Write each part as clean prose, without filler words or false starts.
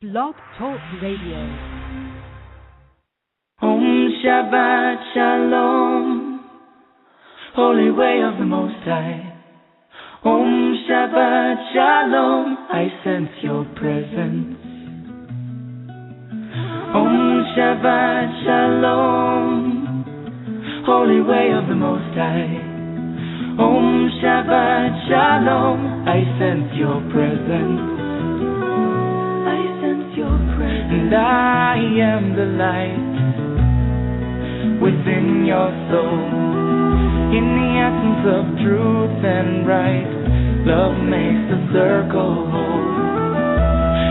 Blog Talk Radio. Om Shabbat Shalom, Holy Way of the Most High. Om Shabbat Shalom, I sense your presence. Om Shabbat Shalom, Holy Way of the Most High. Om Shabbat Shalom, I sense your presence. And I am the light within your soul. In the essence of truth and right, love makes the circle whole.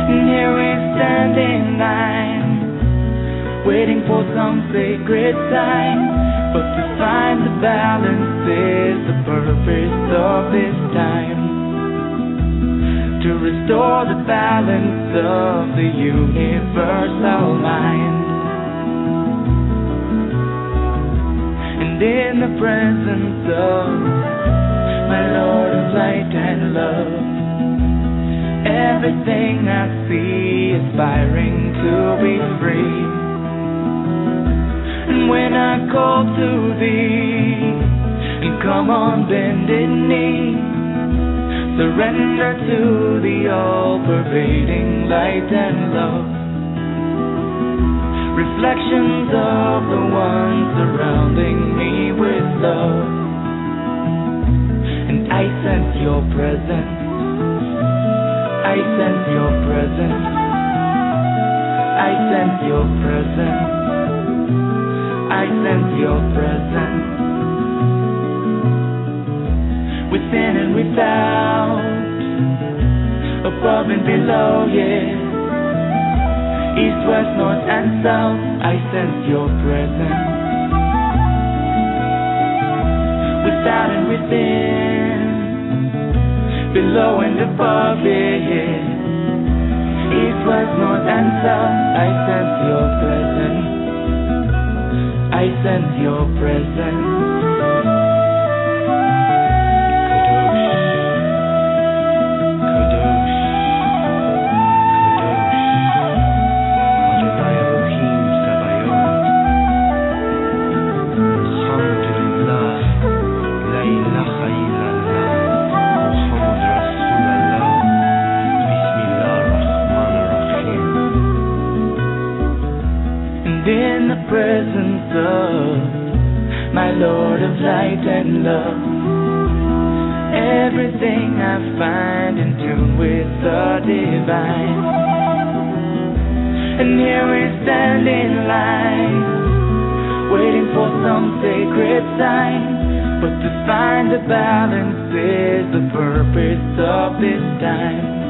And here we stand in line, waiting for some sacred sign. But to find the balance is the purpose of this time. To restore the balance of the universal mind. And in the presence of my Lord of light and love, everything I see aspiring to be free. And when I call to thee, and come on bended knee, surrender to the all-pervading light and love. Reflections of the one surrounding me with love. And I sense your presence. I sense your presence. I sense your presence. I sense your presence. Within and without, above and below, yeah. East, west, north and south, I sense your presence. Without and within, below and above, yeah. East, west, north and south, I sense your presence. I sense your presence. Presence of my Lord of light and love, everything I find in tune with the divine. And here we stand in line, waiting for some sacred sign. But to find the balance is the purpose of this time.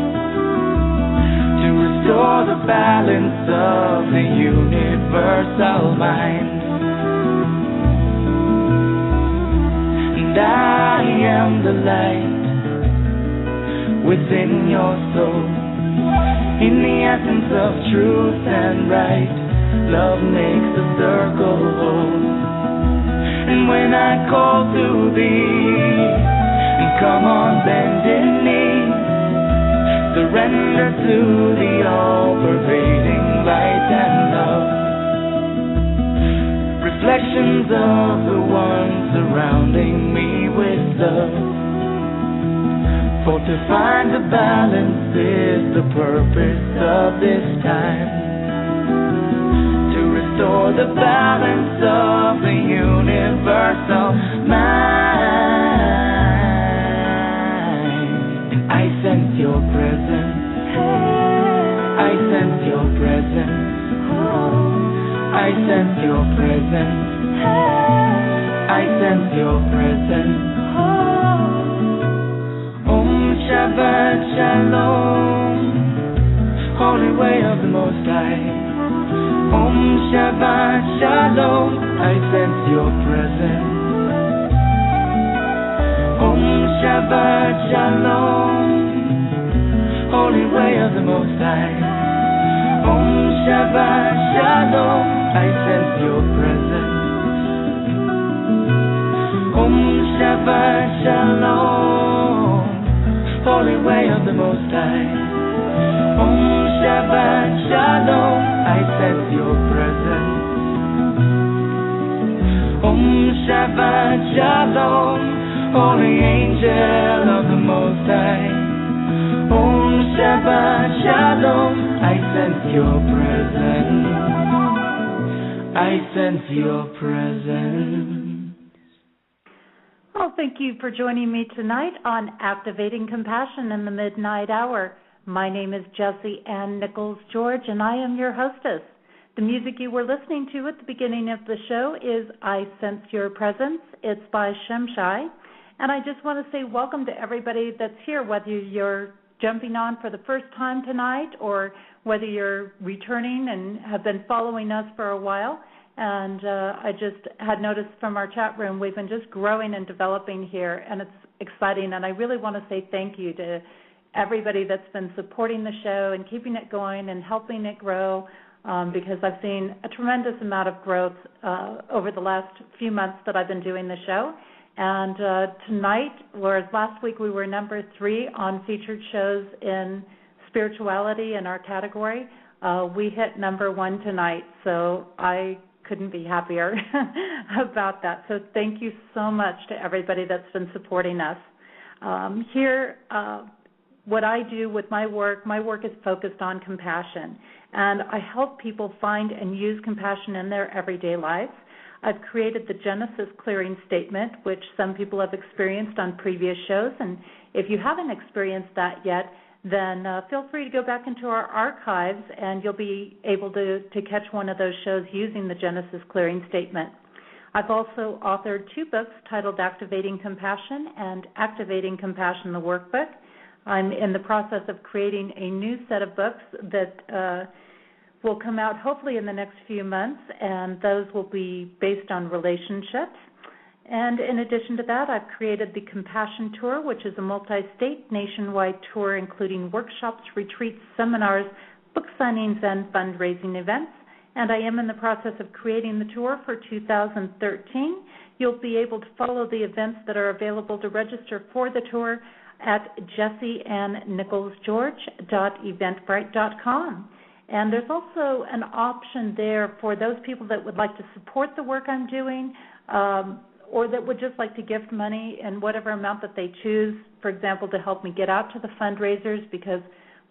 Restore the balance of the universal mind. And I am the light within your soul. In the essence of truth and right, love makes the circle whole. And when I call to thee, and come on bended knee, surrender to the all-pervading light and love. Reflections of the one surrounding me with love. For to find the balance is the purpose of this time. To restore the balance of the universal mind. I sense your presence. I sense your presence. I sense your presence. I sense your presence. Om Shabbat Shalom, Holy Way of the Most High. Om Shabbat Shalom, I sense your presence. Om Shabbat Shalom, Holy Way of the Most High. Om Shabbat Shalom, I sense your presence. Om Shabbat Shalom, Holy Way of the Most High. Om Shabbat Shabbat Shalom, Holy Angel of the Most High. Om Shabbat Shalom, I sense your presence. I sense your presence. Well, thank you for joining me tonight on Activating Compassion in the Midnight Hour. My name is Jessie Ann Nichols George, and I am your hostess. The music you were listening to at the beginning of the show is I Sense Your Presence. It's by Shemshai. And I just want to say welcome to everybody that's here, whether you're jumping on for the first time tonight or whether you're returning and have been following us for a while. And I just had noticed from our chat room, we've been just growing and developing here, and it's exciting. And I really want to say thank you to everybody that's been supporting the show and keeping it going and helping it grow, because I've seen a tremendous amount of growth over the last few months that I've been doing the show. And tonight, whereas last week we were number 3 on featured shows in spirituality in our category, we hit number 1 tonight. So I couldn't be happier about that. So thank you so much to everybody that's been supporting us. What I do with my work is focused on compassion. And I help people find and use compassion in their everyday lives. I've created the Genesis Clearing Statement, which some people have experienced on previous shows. And if you haven't experienced that yet, then feel free to go back into our archives, and you'll be able to catch one of those shows using the Genesis Clearing Statement. I've also authored 2 books titled Activating Compassion and Activating Compassion, the Workbook. I'm in the process of creating a new set of books that will come out hopefully in the next few months, and those will be based on relationships. And in addition to that, I've created the Compassion Tour, which is a multi-state nationwide tour including workshops, retreats, seminars, book signings, and fundraising events. And I am in the process of creating the tour for 2013. You'll be able to follow the events that are available to register for the tour at jessieannnicholsgeorge.eventbrite.com. And there's also an option there for those people that would like to support the work I'm doing, or that would just like to gift money in whatever amount that they choose, for example, to help me get out to the fundraisers, because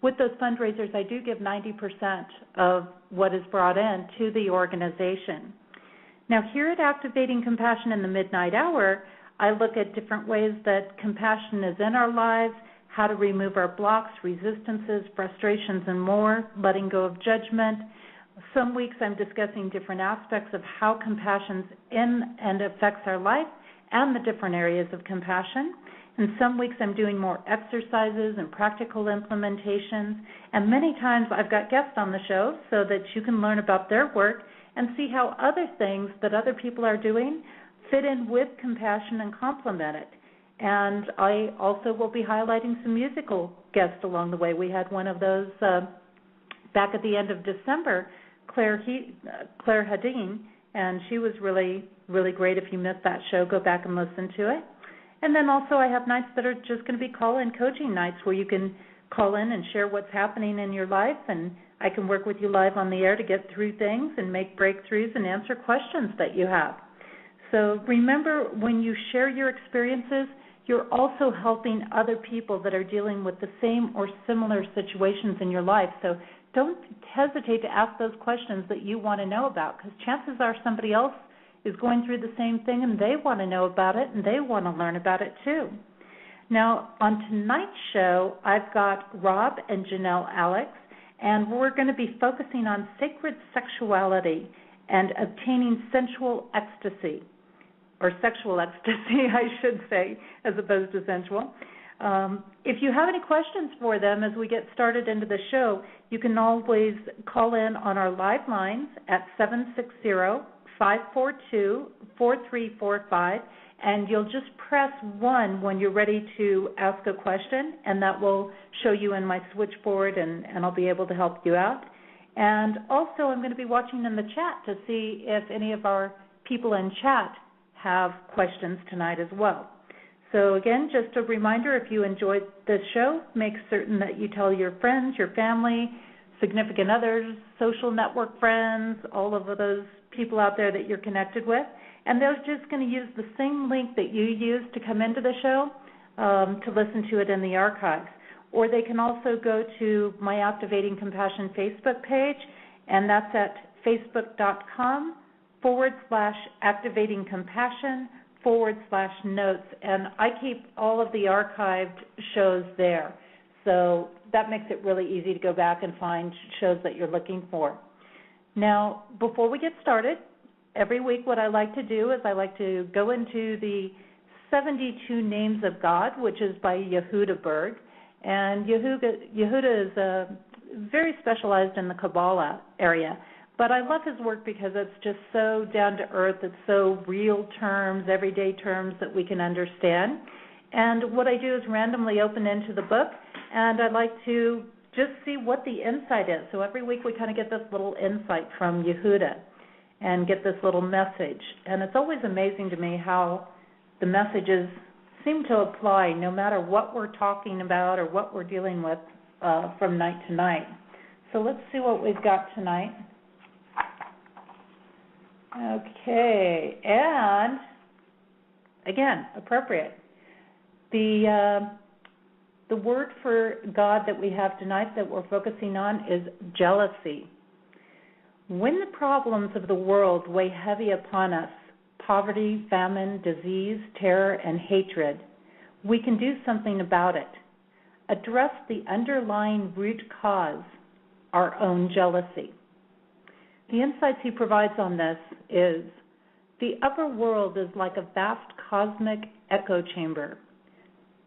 with those fundraisers I do give 90% of what is brought in to the organization. Now, here at Activating Compassion in the Midnight Hour, I look at different ways that compassion is in our lives, how to remove our blocks, resistances, frustrations, and more, letting go of judgment. Some weeks I'm discussing different aspects of how compassion's in and affects our life and the different areas of compassion. And some weeks I'm doing more exercises and practical implementations. And many times I've got guests on the show so that you can learn about their work and see how other things that other people are doing fit in with compassion and complement it. And I also will be highlighting some musical guests along the way. We had one of those back at the end of December, Claire Hadeen, and she was really, really great. If you missed that show, go back and listen to it. And then also I have nights that are just going to be call-in coaching nights where you can call in and share what's happening in your life, and I can work with you live on the air to get through things and make breakthroughs and answer questions that you have. So remember, when you share your experiences, you're also helping other people that are dealing with the same or similar situations in your life. So don't hesitate to ask those questions that you want to know about, because chances are somebody else is going through the same thing and they want to know about it and they want to learn about it too. Now, on tonight's show, I've got Rob and Janelle Alex, and we're going to be focusing on sacred sexuality and obtaining sensual ecstasy. Or sexual ecstasy, I should say, as opposed to sensual. If you have any questions for them as we get started into the show, you can always call in on our live lines at 760-542-4345, and you'll just press 1 when you're ready to ask a question, and that will show you in my switchboard, and I'll be able to help you out. And also, I'm going to be watching in the chat to see if any of our people in chat have questions tonight as well. So again, just a reminder, if you enjoyed this show, make certain that you tell your friends, your family, significant others, social network friends, all of those people out there that you're connected with. And they're just going to use the same link that you used to come into the show to listen to it in the archives. Or they can also go to my Activating Compassion Facebook page, and that's at facebook.com/activatingcompassion/notes. And I keep all of the archived shows there. So that makes it really easy to go back and find shows that you're looking for. Now, before we get started, every week what I like to do is I like to go into the 72 Names of God, which is by Yehuda Berg. And Yehuda is very specialized in the Kabbalah area. But I love his work because it's just so down to earth. It's so real terms, everyday terms that we can understand. And what I do is randomly open into the book, and I like to just see what the insight is. So every week we kind of get this little insight from Yehuda and get this little message. And it's always amazing to me how the messages seem to apply no matter what we're talking about or what we're dealing with from night to night. So let's see what we've got tonight. Okay, and again, appropriate. The word for God that we have tonight that we're focusing on is jealousy. When the problems of the world weigh heavy upon us, poverty, famine, disease, terror, and hatred, we can do something about it. Address the underlying root cause, our own jealousy. The insights he provides on this is, the upper world is like a vast cosmic echo chamber.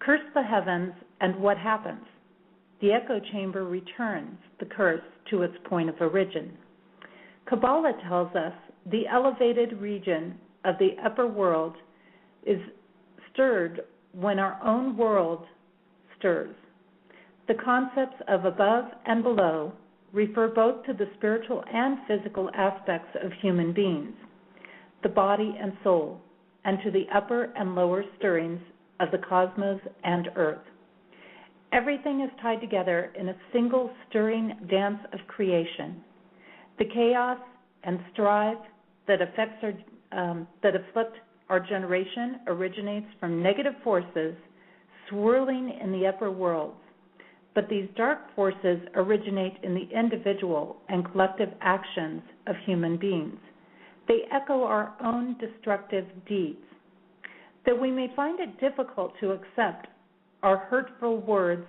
Curse the heavens, and what happens? The echo chamber returns the curse to its point of origin. Kabbalah tells us the elevated region of the upper world is stirred when our own world stirs. The concepts of above and below refer both to the spiritual and physical aspects of human beings, the body and soul, and to the upper and lower stirrings of the cosmos and earth. Everything is tied together in a single stirring dance of creation. The chaos and strife that afflict our generation originates from negative forces swirling in the upper worlds. But these dark forces originate in the individual and collective actions of human beings. They echo our own destructive deeds. That we may find it difficult to accept, our hurtful words,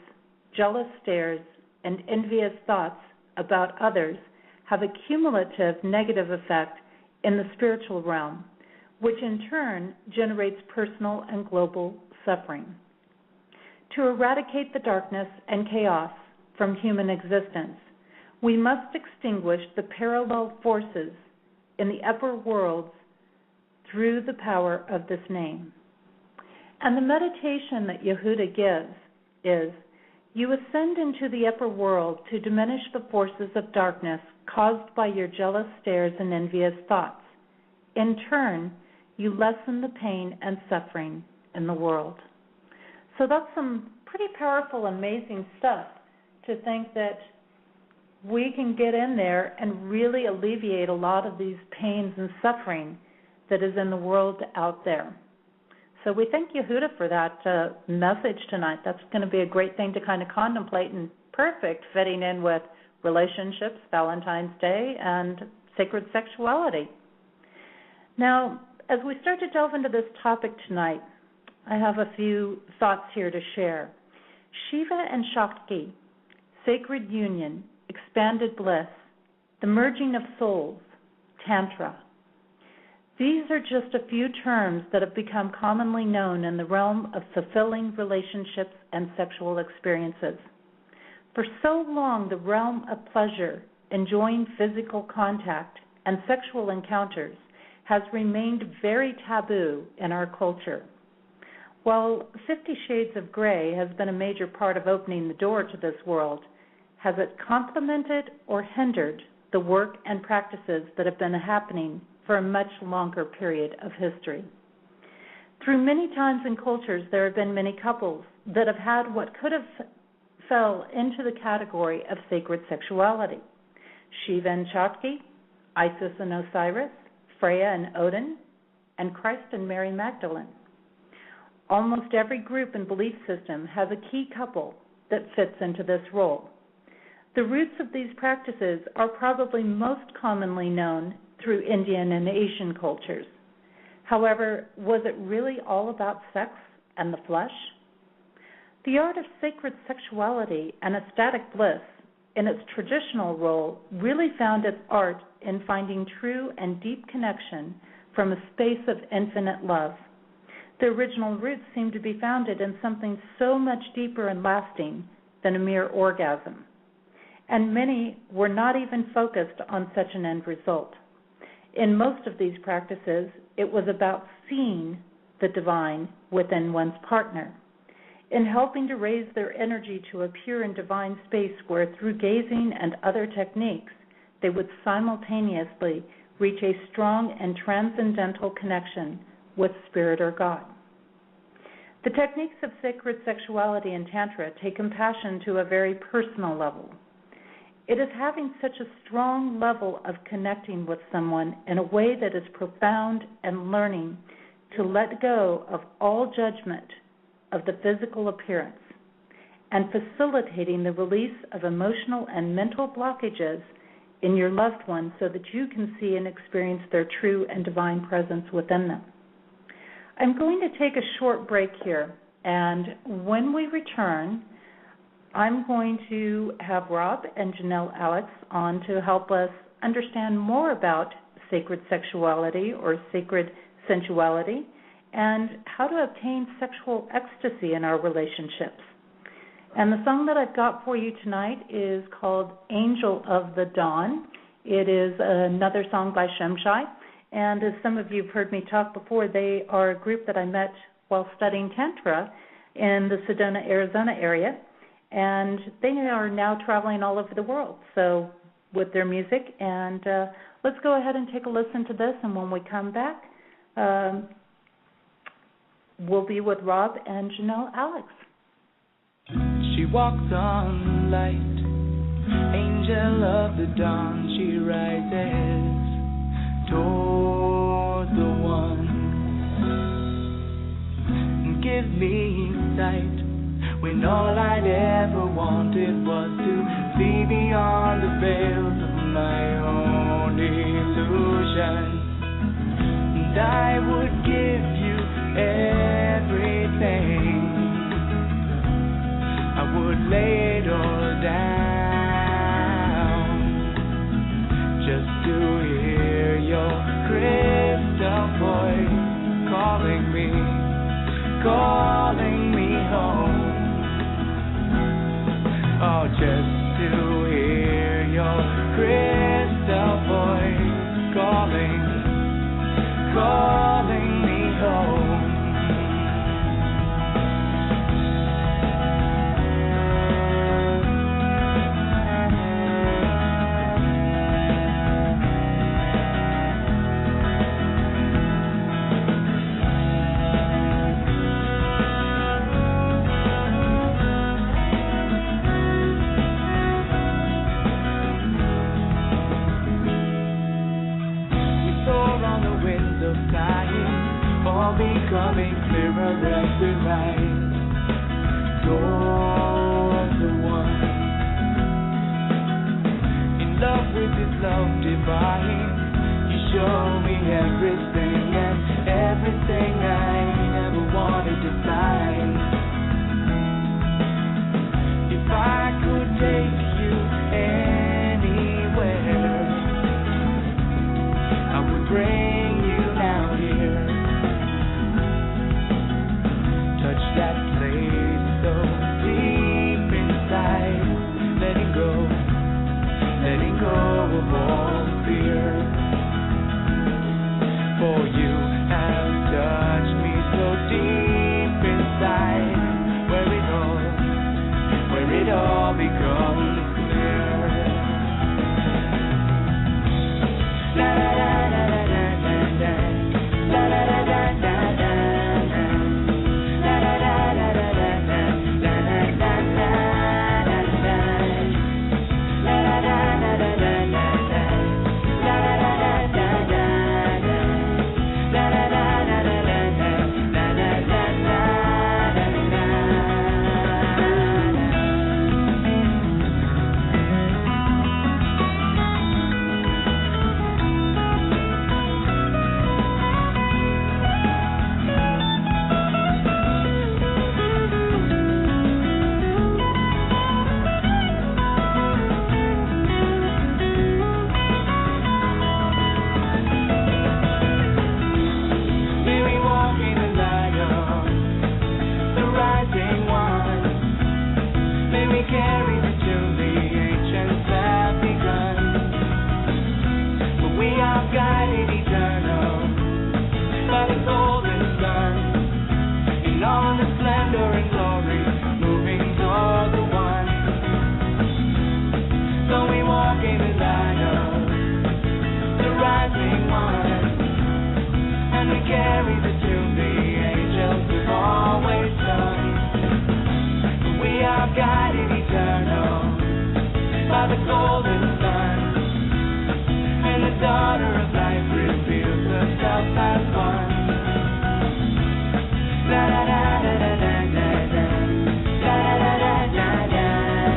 jealous stares, and envious thoughts about others have a cumulative negative effect in the spiritual realm, which in turn generates personal and global suffering. To eradicate the darkness and chaos from human existence, we must extinguish the parallel forces in the upper worlds through the power of this name. And the meditation that Yehuda gives is, you ascend into the upper world to diminish the forces of darkness caused by your jealous stares and envious thoughts. In turn, you lessen the pain and suffering in the world. So that's some pretty powerful, amazing stuff, to think that we can get in there and really alleviate a lot of these pains and suffering that is in the world out there. So we thank Yehuda for that message tonight. That's going to be a great thing to kind of contemplate, and perfect fitting in with relationships, Valentine's Day, and sacred sexuality. Now, as we start to delve into this topic tonight, I have a few thoughts here to share. Shiva and Shakti, sacred union, expanded bliss, the merging of souls, Tantra. These are just a few terms that have become commonly known in the realm of fulfilling relationships and sexual experiences. For so long, the realm of pleasure, enjoying physical contact, and sexual encounters has remained very taboo in our culture. While 50 Shades of Grey has been a major part of opening the door to this world, has it complemented or hindered the work and practices that have been happening for a much longer period of history? Through many times and cultures, there have been many couples that have had what could have fell into the category of sacred sexuality. Shiva and Shakti, Isis and Osiris, Freya and Odin, and Christ and Mary Magdalene. Almost every group and belief system has a key couple that fits into this role. The roots of these practices are probably most commonly known through Indian and Asian cultures. However, was it really all about sex and the flesh? The art of sacred sexuality and ecstatic bliss, in its traditional role, really found its art in finding true and deep connection from a space of infinite love. The original roots seem to be founded in something so much deeper and lasting than a mere orgasm. And many were not even focused on such an end result. In most of these practices, it was about seeing the divine within one's partner, in helping to raise their energy to a pure and divine space where, through gazing and other techniques, they would simultaneously reach a strong and transcendental connection with Spirit or God. The techniques of sacred sexuality and Tantra take compassion to a very personal level. It is having such a strong level of connecting with someone in a way that is profound and learning to let go of all judgment of the physical appearance and facilitating the release of emotional and mental blockages in your loved one so that you can see and experience their true and divine presence within them. I'm going to take a short break here, and when we return, I'm going to have Rob and Janelle Alex on to help us understand more about sacred sexuality or sacred sensuality and how to obtain sexual ecstasy in our relationships. And the song that I've got for you tonight is called Angel of the Dawn. It is another song by Shemshai, and as some of you have heard me talk before, they are a group that I met while studying Tantra in the Sedona, Arizona area. And they are now traveling all over the world, so with their music. And let's go ahead and take a listen to this, and when we come back, we'll be with Rob and Janelle Alex. She walks on light, angel of the dawn, she rises toward the one. Give me sight, when all I'd ever wanted was to see beyond the veils of my own illusion. And I would give you everything. I would lay it all down just to hear your crystal voice calling me home. Oh, just to hear your crystal voice calling me home. Becoming clearer as we rise toward the one. In love with His love divine, You show me everything and everything I never wanted to find. If I could take you anywhere, I would bring you down here. Touch that place so deep inside, letting go of all fear. For you have touched me so deep inside. golden sun. And the daughter of life reveals herself as one. La da da da da da da da. La da da da da da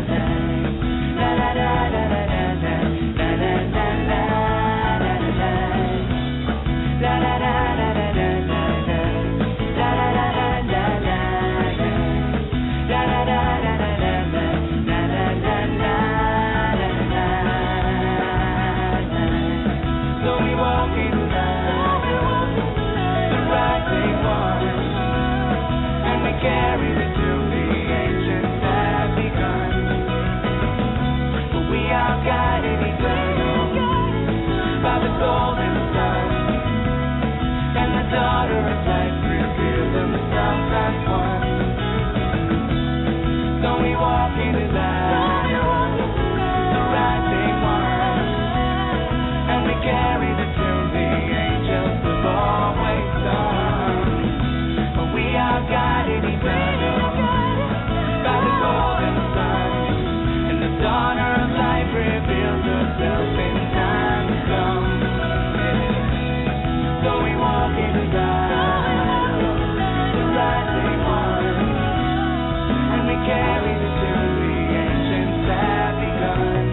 da. La da da da da da da. La da da da da da da. La da da da da da da. La da da da da da da. La da da da da da da. La da da da da da. So we walk in love, the rising one, and we carry the tune the ancients have begun. But we are guided eternal by the golden sun, and the daughter of light reveals themselves as one. So we walk in love, the rising one, and we carry the tune the angels have always sung. But we are guided eternal by the golden sun, and the daughter of life reveals herself in time to come. So we walk in love, the rising one, and we carry the tune the ancients have begun.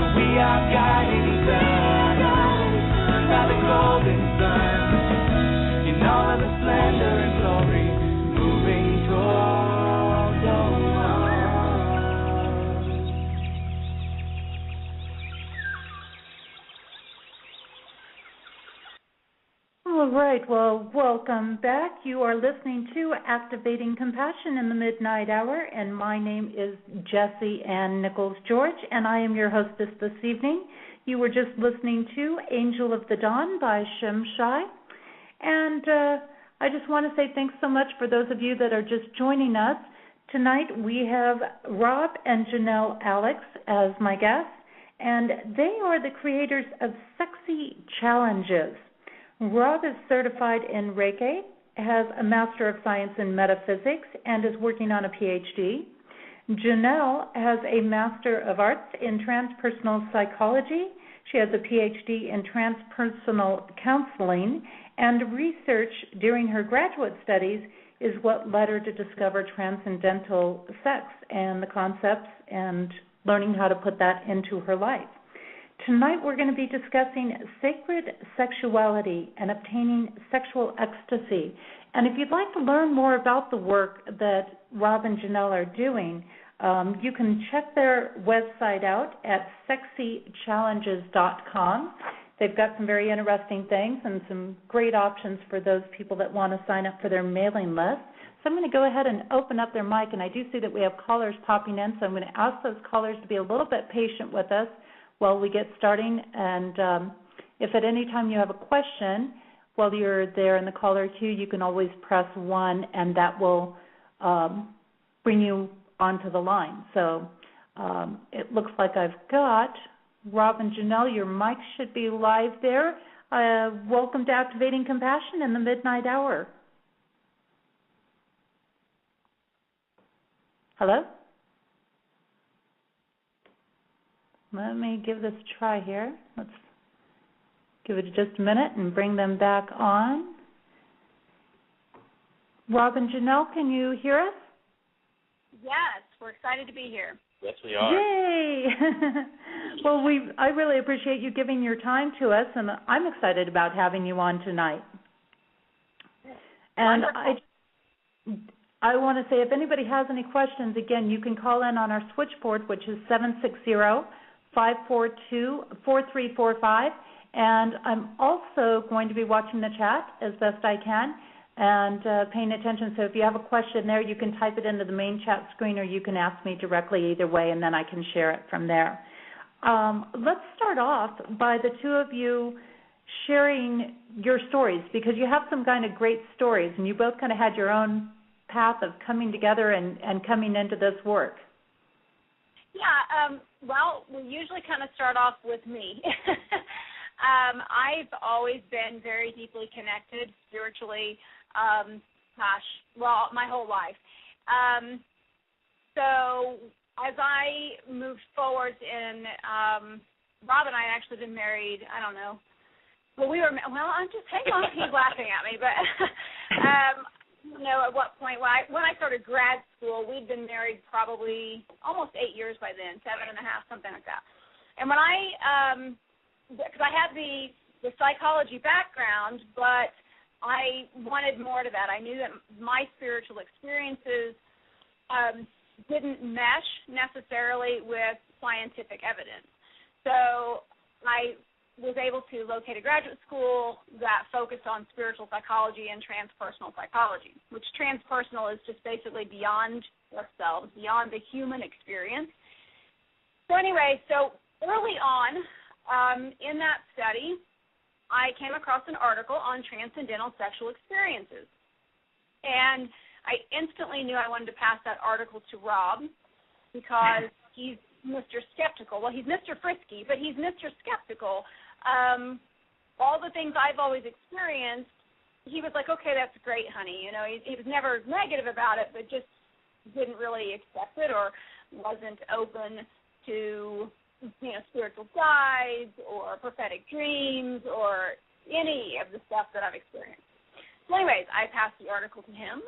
But we are guided eternal by the golden sun, in all of the splendor and glory, moving toward the one. All right, well, welcome back. You are listening to Activating Compassion in the Midnight Hour, and my name is Jessie Ann Nichols George, and I am your hostess this evening. You were just listening to Angel of the Dawn by Shimshai, and I just want to say thanks so much for those of you that are just joining us. Tonight we have Rob and Janelle Alex as my guests, and they are the creators of Sexy Challenges. Rob is certified in Reiki, has a Master of Science in Metaphysics, and is working on a PhD. Janelle has a Master of Arts in Transpersonal Psychology. She has a PhD in Transpersonal Counseling, and research during her graduate studies is what led her to discover transcendental sex and the concepts and learning how to put that into her life. Tonight we're going to be discussing sacred sexuality and obtaining sexual ecstasy. And if you'd like to learn more about the work that Rob and Janelle are doing, you can check their website out at sexychallenges.com. They've got some very interesting things and some great options for those people that want to sign up for their mailing list. So I'm going to go ahead and open up their mic, and I do see that we have callers popping in, so I'm going to ask those callers to be a little bit patient with us while we get starting. And if at any time you have a question while you're there in the caller queue, you can always press 1, and that will bring you onto the line. So it looks like I've got Rob and Janelle. Your mic should be live there. Welcome to Activating Compassion in the Midnight Hour. Hello? Let me give this a try here. Let's give it just a minute and bring them back on. Rob and Janelle, can you hear us? Yes, we're excited to be here. Yes, we are. Yay! Well, I really appreciate you giving your time to us, and I'm excited about having you on tonight. And I want to say, if anybody has any questions, again, you can call in on our switchboard, which is 760-542-4345. And I'm also going to be watching the chat as best I can and paying attention. So if you have a question there, you can type it into the main chat screen, or you can ask me directly either way, and then I can share it from there. Let's start off by the two of you sharing your stories, because you have some kind of great stories, and you both kind of had your own path of coming together and coming into this work. Yeah, well, we usually kind of start off with me. I've always been very deeply connected spiritually, my whole life. So as I moved forward in, Rob and I had actually been married, I don't know. I'm just, hang on, he's laughing at me, but, at what point, when I started grad school, we'd been married probably almost 8 years by then, 7.5, something like that. And when because I had the psychology background, but I wanted more to that. I knew that my spiritual experiences didn't mesh necessarily with scientific evidence. So I was able to locate a graduate school that focused on spiritual psychology and transpersonal psychology, which transpersonal is just basically beyond ourselves, beyond the human experience. So anyway, early on in that study, I came across an article on transcendental sexual experiences. And I instantly knew I wanted to pass that article to Rob because he's Mr. Skeptical. Well, he's Mr. Frisky, but he's Mr. Skeptical. All the things I've always experienced, he was like, okay, that's great, honey. He was never negative about it, but just didn't really accept it or wasn't open to, spiritual guides or prophetic dreams or any of the stuff that I've experienced. So anyways, I passed the article to him.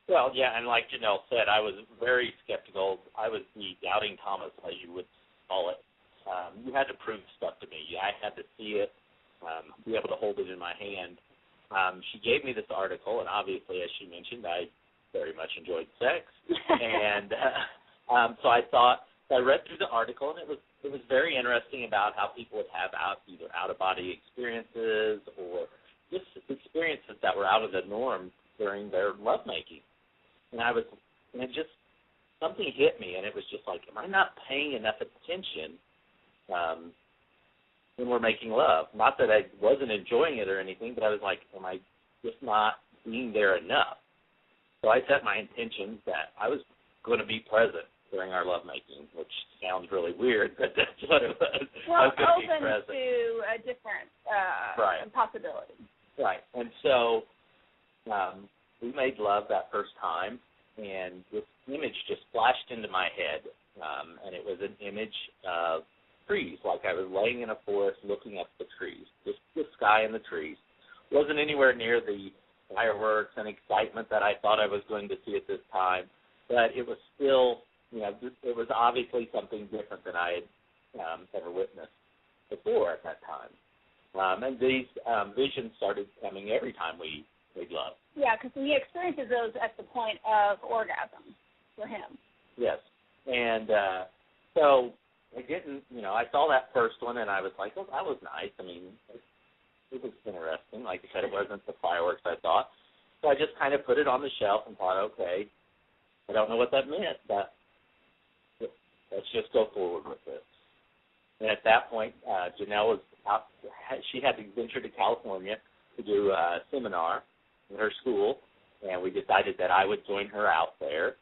Well, yeah, and like Janelle said, I was very skeptical. I was the doubting Thomas, as you would call it. You had to prove stuff to me. I had to see it, be able to hold it in my hand. She gave me this article, and obviously, as she mentioned, I very much enjoyed sex. And so I read through the article, and it was very interesting about how people would have either out-of-body experiences or just experiences that were out of the norm during their lovemaking. And something hit me, and it was just like, am I not paying enough attention when we're making love? Not that I wasn't enjoying it or anything, but I was like, am I just not being there enough? So I set my intentions that I was going to be present during our lovemaking, which sounds really weird, but that's what it was. Well, open to a different possibility. Right. And so we made love that first time, and this image just flashed into my head, and it was an image of trees, like I was laying in a forest looking at the trees, just the sky and the trees. Wasn't anywhere near the fireworks and excitement that I thought I was going to see at this time, but it was still, it was obviously something different than I had ever witnessed before at that time. And these visions started coming every time we made love. Yeah, because he experiences those at the point of orgasm for him. Yes. And so I didn't, I saw that first one, and I was like, oh, that was nice. I mean, it was interesting. Like I said, it wasn't the fireworks I thought. So I just kind of put it on the shelf and thought, okay, I don't know what that meant, but let's just go forward with this. And at that point, Janelle was out. She had to venture to California to do a seminar in her school, and we decided that I would join her out there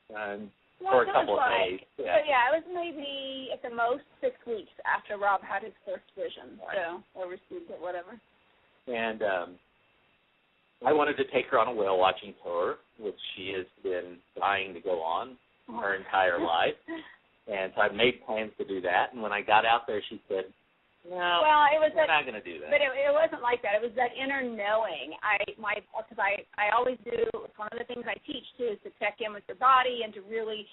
for a couple of days. Yeah. So, it was maybe at the most 6 weeks after Rob had his first vision, right. Or received it, whatever. And I wanted to take her on a whale watching tour, which she has been dying to go on her entire life. And so I made plans to do that. And when I got out there, she said, no, we're not going to do that. But it wasn't like that. It was that inner knowing. Because I always do, it's one of the things I teach, too, is to check in with your body and to really,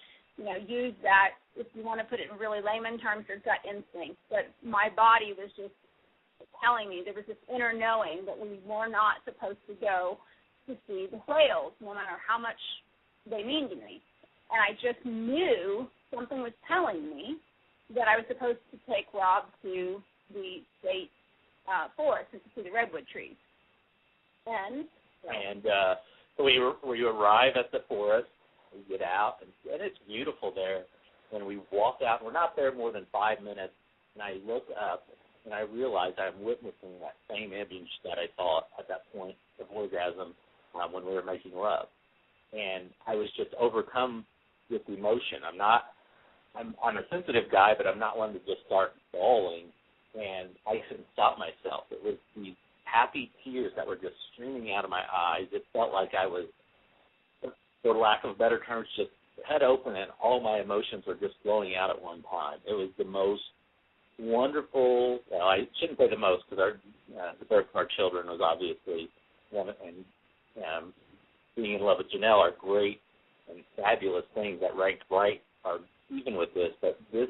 use that, if you want to put it in really layman terms, your gut instinct. But my body was just telling me, there was this inner knowing that we were not supposed to go to see the whales, no matter how much they mean to me. And I just knew something was telling me that I was supposed to take Rob to the state forest and to see the redwood trees. And we arrive at the forest, we get out, and it's beautiful there. And we walk out, we're not there more than 5 minutes, and I look up, and I realize I'm witnessing that same image that I saw at that point of orgasm when we were making love. And I was just overcome with emotion. I'm a sensitive guy, but I'm not one to just start bawling, and I couldn't stop myself. It was these happy tears that were just streaming out of my eyes. It felt like I was, for lack of better terms, just head open and all my emotions were just flowing out at one time. It was the most wonderful, well, I shouldn't say the most because the birth of our children was obviously one, and being in love with Janelle are great and fabulous things that ranked right, or even with this, but this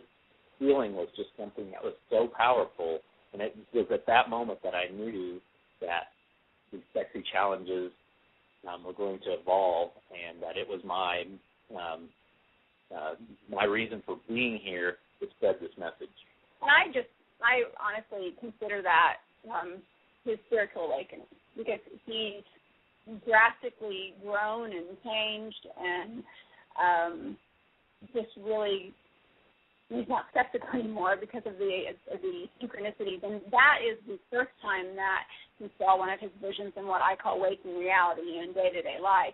feeling was just something that was so powerful, and it was at that moment that I knew that these sexy challenges were going to evolve, and that it was my reason for being here to spread this message. And I honestly consider that his spiritual awakening, because he's drastically grown and changed, and just really, he's not skeptical anymore because of the synchronicities. And that is the first time that he saw one of his visions in what I call waking reality in day-to-day life.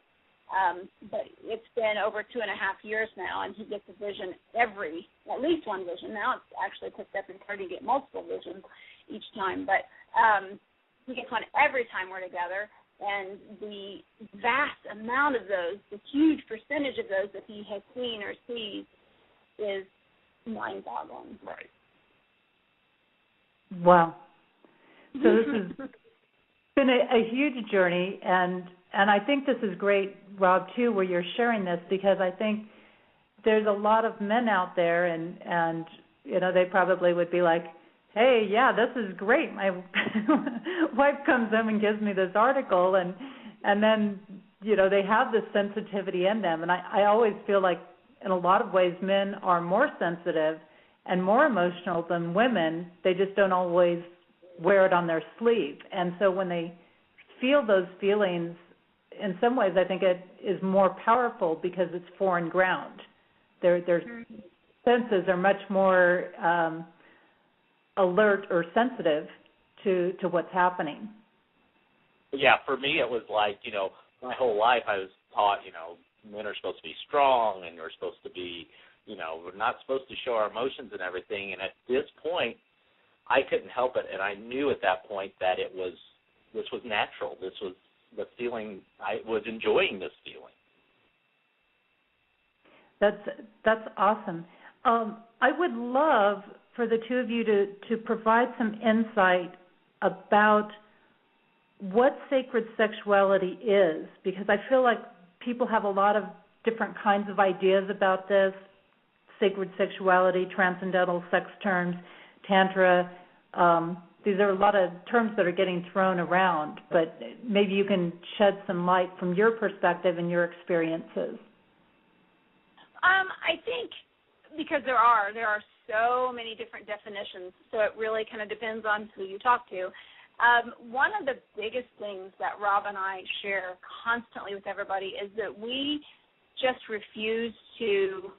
But it's been over 2.5 years now, and he gets a vision at least one vision. Now it's actually picked up and starting to get multiple visions each time. But he gets one every time we're together, and the vast amount of those, the huge percentage of those that he has seen or sees is mind-boggling. Right. Wow. So this has been a huge journey, and I think this is great, Rob, too, where you're sharing this, because I think there's a lot of men out there, and you know, they probably would be like, hey, yeah, this is great. My wife comes in and gives me this article, and then, you know, they have this sensitivity in them. And I always feel like in a lot of ways men are more sensitive and more emotional than women. They just don't always wear it on their sleeve. And so when they feel those feelings, in some ways I think it is more powerful because it's foreign ground. Their senses are much more alert or sensitive to what's happening. Yeah, for me it was like, you know, my whole life I was taught, you know, men are supposed to be strong and we're supposed to be, you know, we're not supposed to show our emotions and everything. And at this point, I couldn't help it, and I knew at that point that this was natural. This was the feeling. I was enjoying this feeling. That's awesome. I would love for the two of you to provide some insight about what sacred sexuality is, because I feel like people have a lot of different kinds of ideas about this: sacred sexuality, transcendental sex terms, tantra. These are a lot of terms that are getting thrown around, but maybe you can shed some light from your perspective and your experiences. I think because there are so many different definitions, so it really kind of depends on who you talk to. One of the biggest things that Rob and I share constantly with everybody is that we just refuse to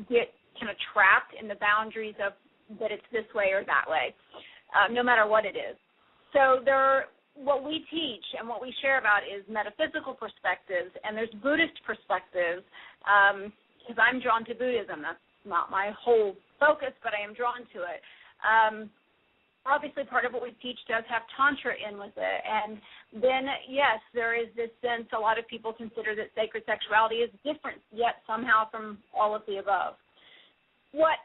get kind of trapped in the boundaries of that it's this way or that way, no matter what it is. So what we teach and what we share about is metaphysical perspectives, and there's Buddhist perspectives, because I'm drawn to Buddhism. That's not my whole focus, but I am drawn to it. Obviously, part of what we teach does have Tantra in with it. And then, yes, there is this sense a lot of people consider that sacred sexuality is different, yet somehow from all of the above. What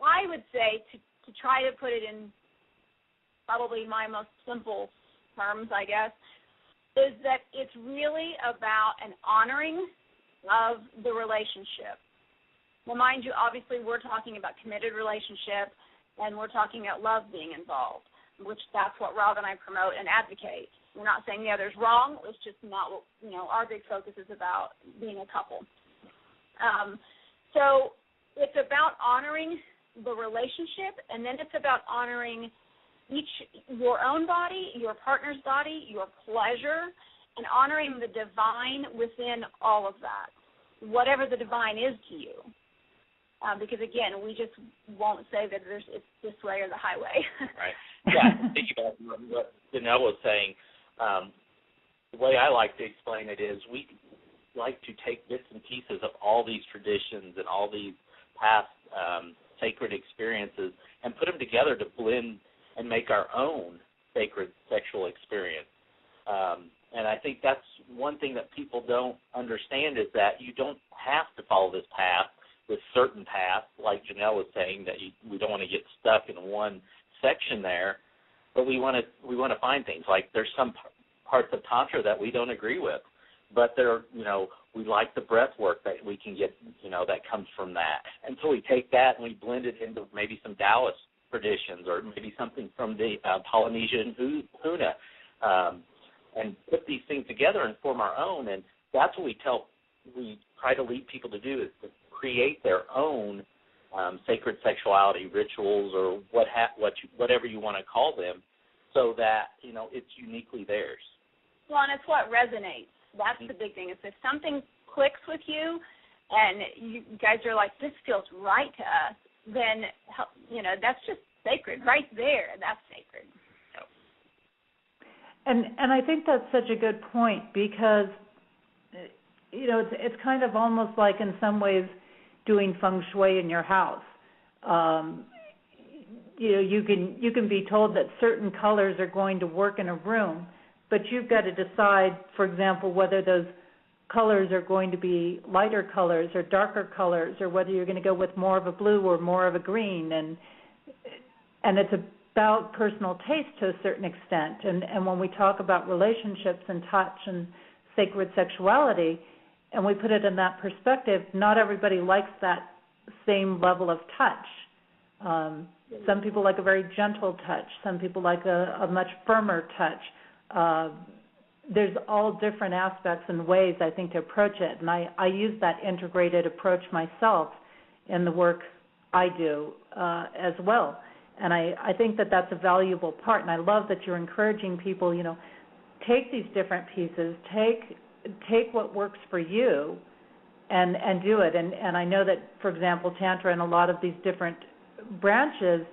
I would say, to try to put it in probably my most simple terms, I guess, is that it's really about an honoring of the relationship. Now, mind you, obviously we're talking about committed relationship, and we're talking about love being involved, which that's what Rob and I promote and advocate. We're not saying the other's wrong. It's just not what, you know, our big focus is about being a couple. So it's about honoring the relationship, and then it's about honoring your own body, your partner's body, your pleasure, and honoring the divine within all of that, whatever the divine is to you. Because, again, we just won't say that it's this way or the highway. Right. Yeah, think about what Janelle was saying. The way I like to explain it is we like to take bits and pieces of all these traditions and all these past sacred experiences and put them together to blend and make our own sacred sexual experience. And I think that's one thing that people don't understand is that you don't have to follow this path, this certain path, like Janelle was saying, that we don't want to get stuck in one section there, but we want to find things. Like there's some parts of Tantra that we don't agree with, but we like the breath work that we can get, that comes from that. And so we take that and we blend it into maybe some Taoist traditions or maybe something from the Polynesian Huna, and put these things together and form our own. And that's what we try to lead people to do, is to create their own sacred sexuality rituals or whatever you want to call them, so that it's uniquely theirs. Well, and it's what resonates. That's the big thing. Is if something clicks with you, and you guys are like, this feels right to us, then that's just sacred right there. That's sacred. And I think that's such a good point, because it's kind of almost like in some ways doing feng shui in your house. You can be told that certain colors are going to work in a room, but you've got to decide, for example, whether those colors are going to be lighter colors or darker colors, or whether you're going to go with more of a blue or more of a green, and it's about personal taste to a certain extent. And when we talk about relationships and touch and sacred sexuality, and we put it in that perspective, not everybody likes that same level of touch. Some people like a very gentle touch. Some people like a much firmer touch. There's all different aspects and ways, I think, to approach it. And I use that integrated approach myself in the work I do as well. And I think that that's a valuable part. And I love that you're encouraging people, take these different pieces, take what works for you and do it. And I know that, for example, Tantra and a lot of these different branches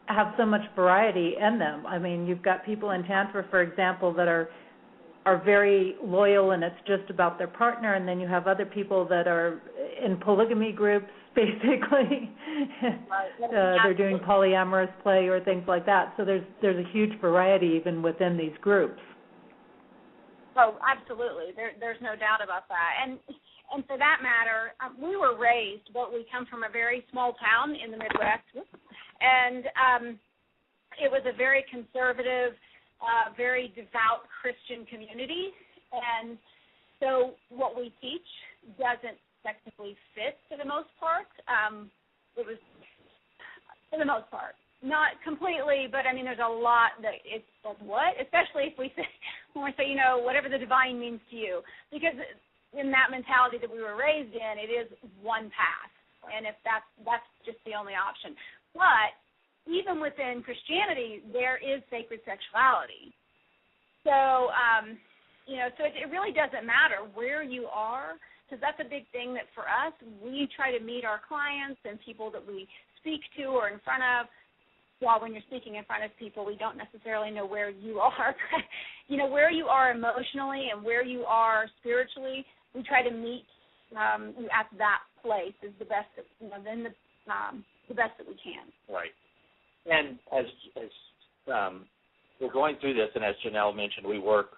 have so much variety in them. I mean, you've got people in Tantra, for example, that are very loyal and it's just about their partner, and then you have other people that are in polygamy groups, basically. They're doing polyamorous play or things like that. So there's a huge variety even within these groups. Oh, absolutely. There's no doubt about that. And for that matter, we were raised, but we come from a very small town in the Midwest, and it was a very conservative, very devout Christian community. And so what we teach doesn't technically fit for the most part. It was, for the most part, not completely, but I mean, there's a lot that it's like, what? Especially if we say, when we say, whatever the divine means to you, because in that mentality that we were raised in, it is one path, and if that's just the only option. But even within Christianity, there is sacred sexuality. So, so it really doesn't matter where you are, because that's a big thing that for us, we try to meet our clients and people that we speak to or in front of. While when you're speaking in front of people, we don't necessarily know where you are. Where you are emotionally and where you are spiritually, we try to meet you at that place is the best, the best that we can. Right. And as we're going through this, and as Janelle mentioned, we work.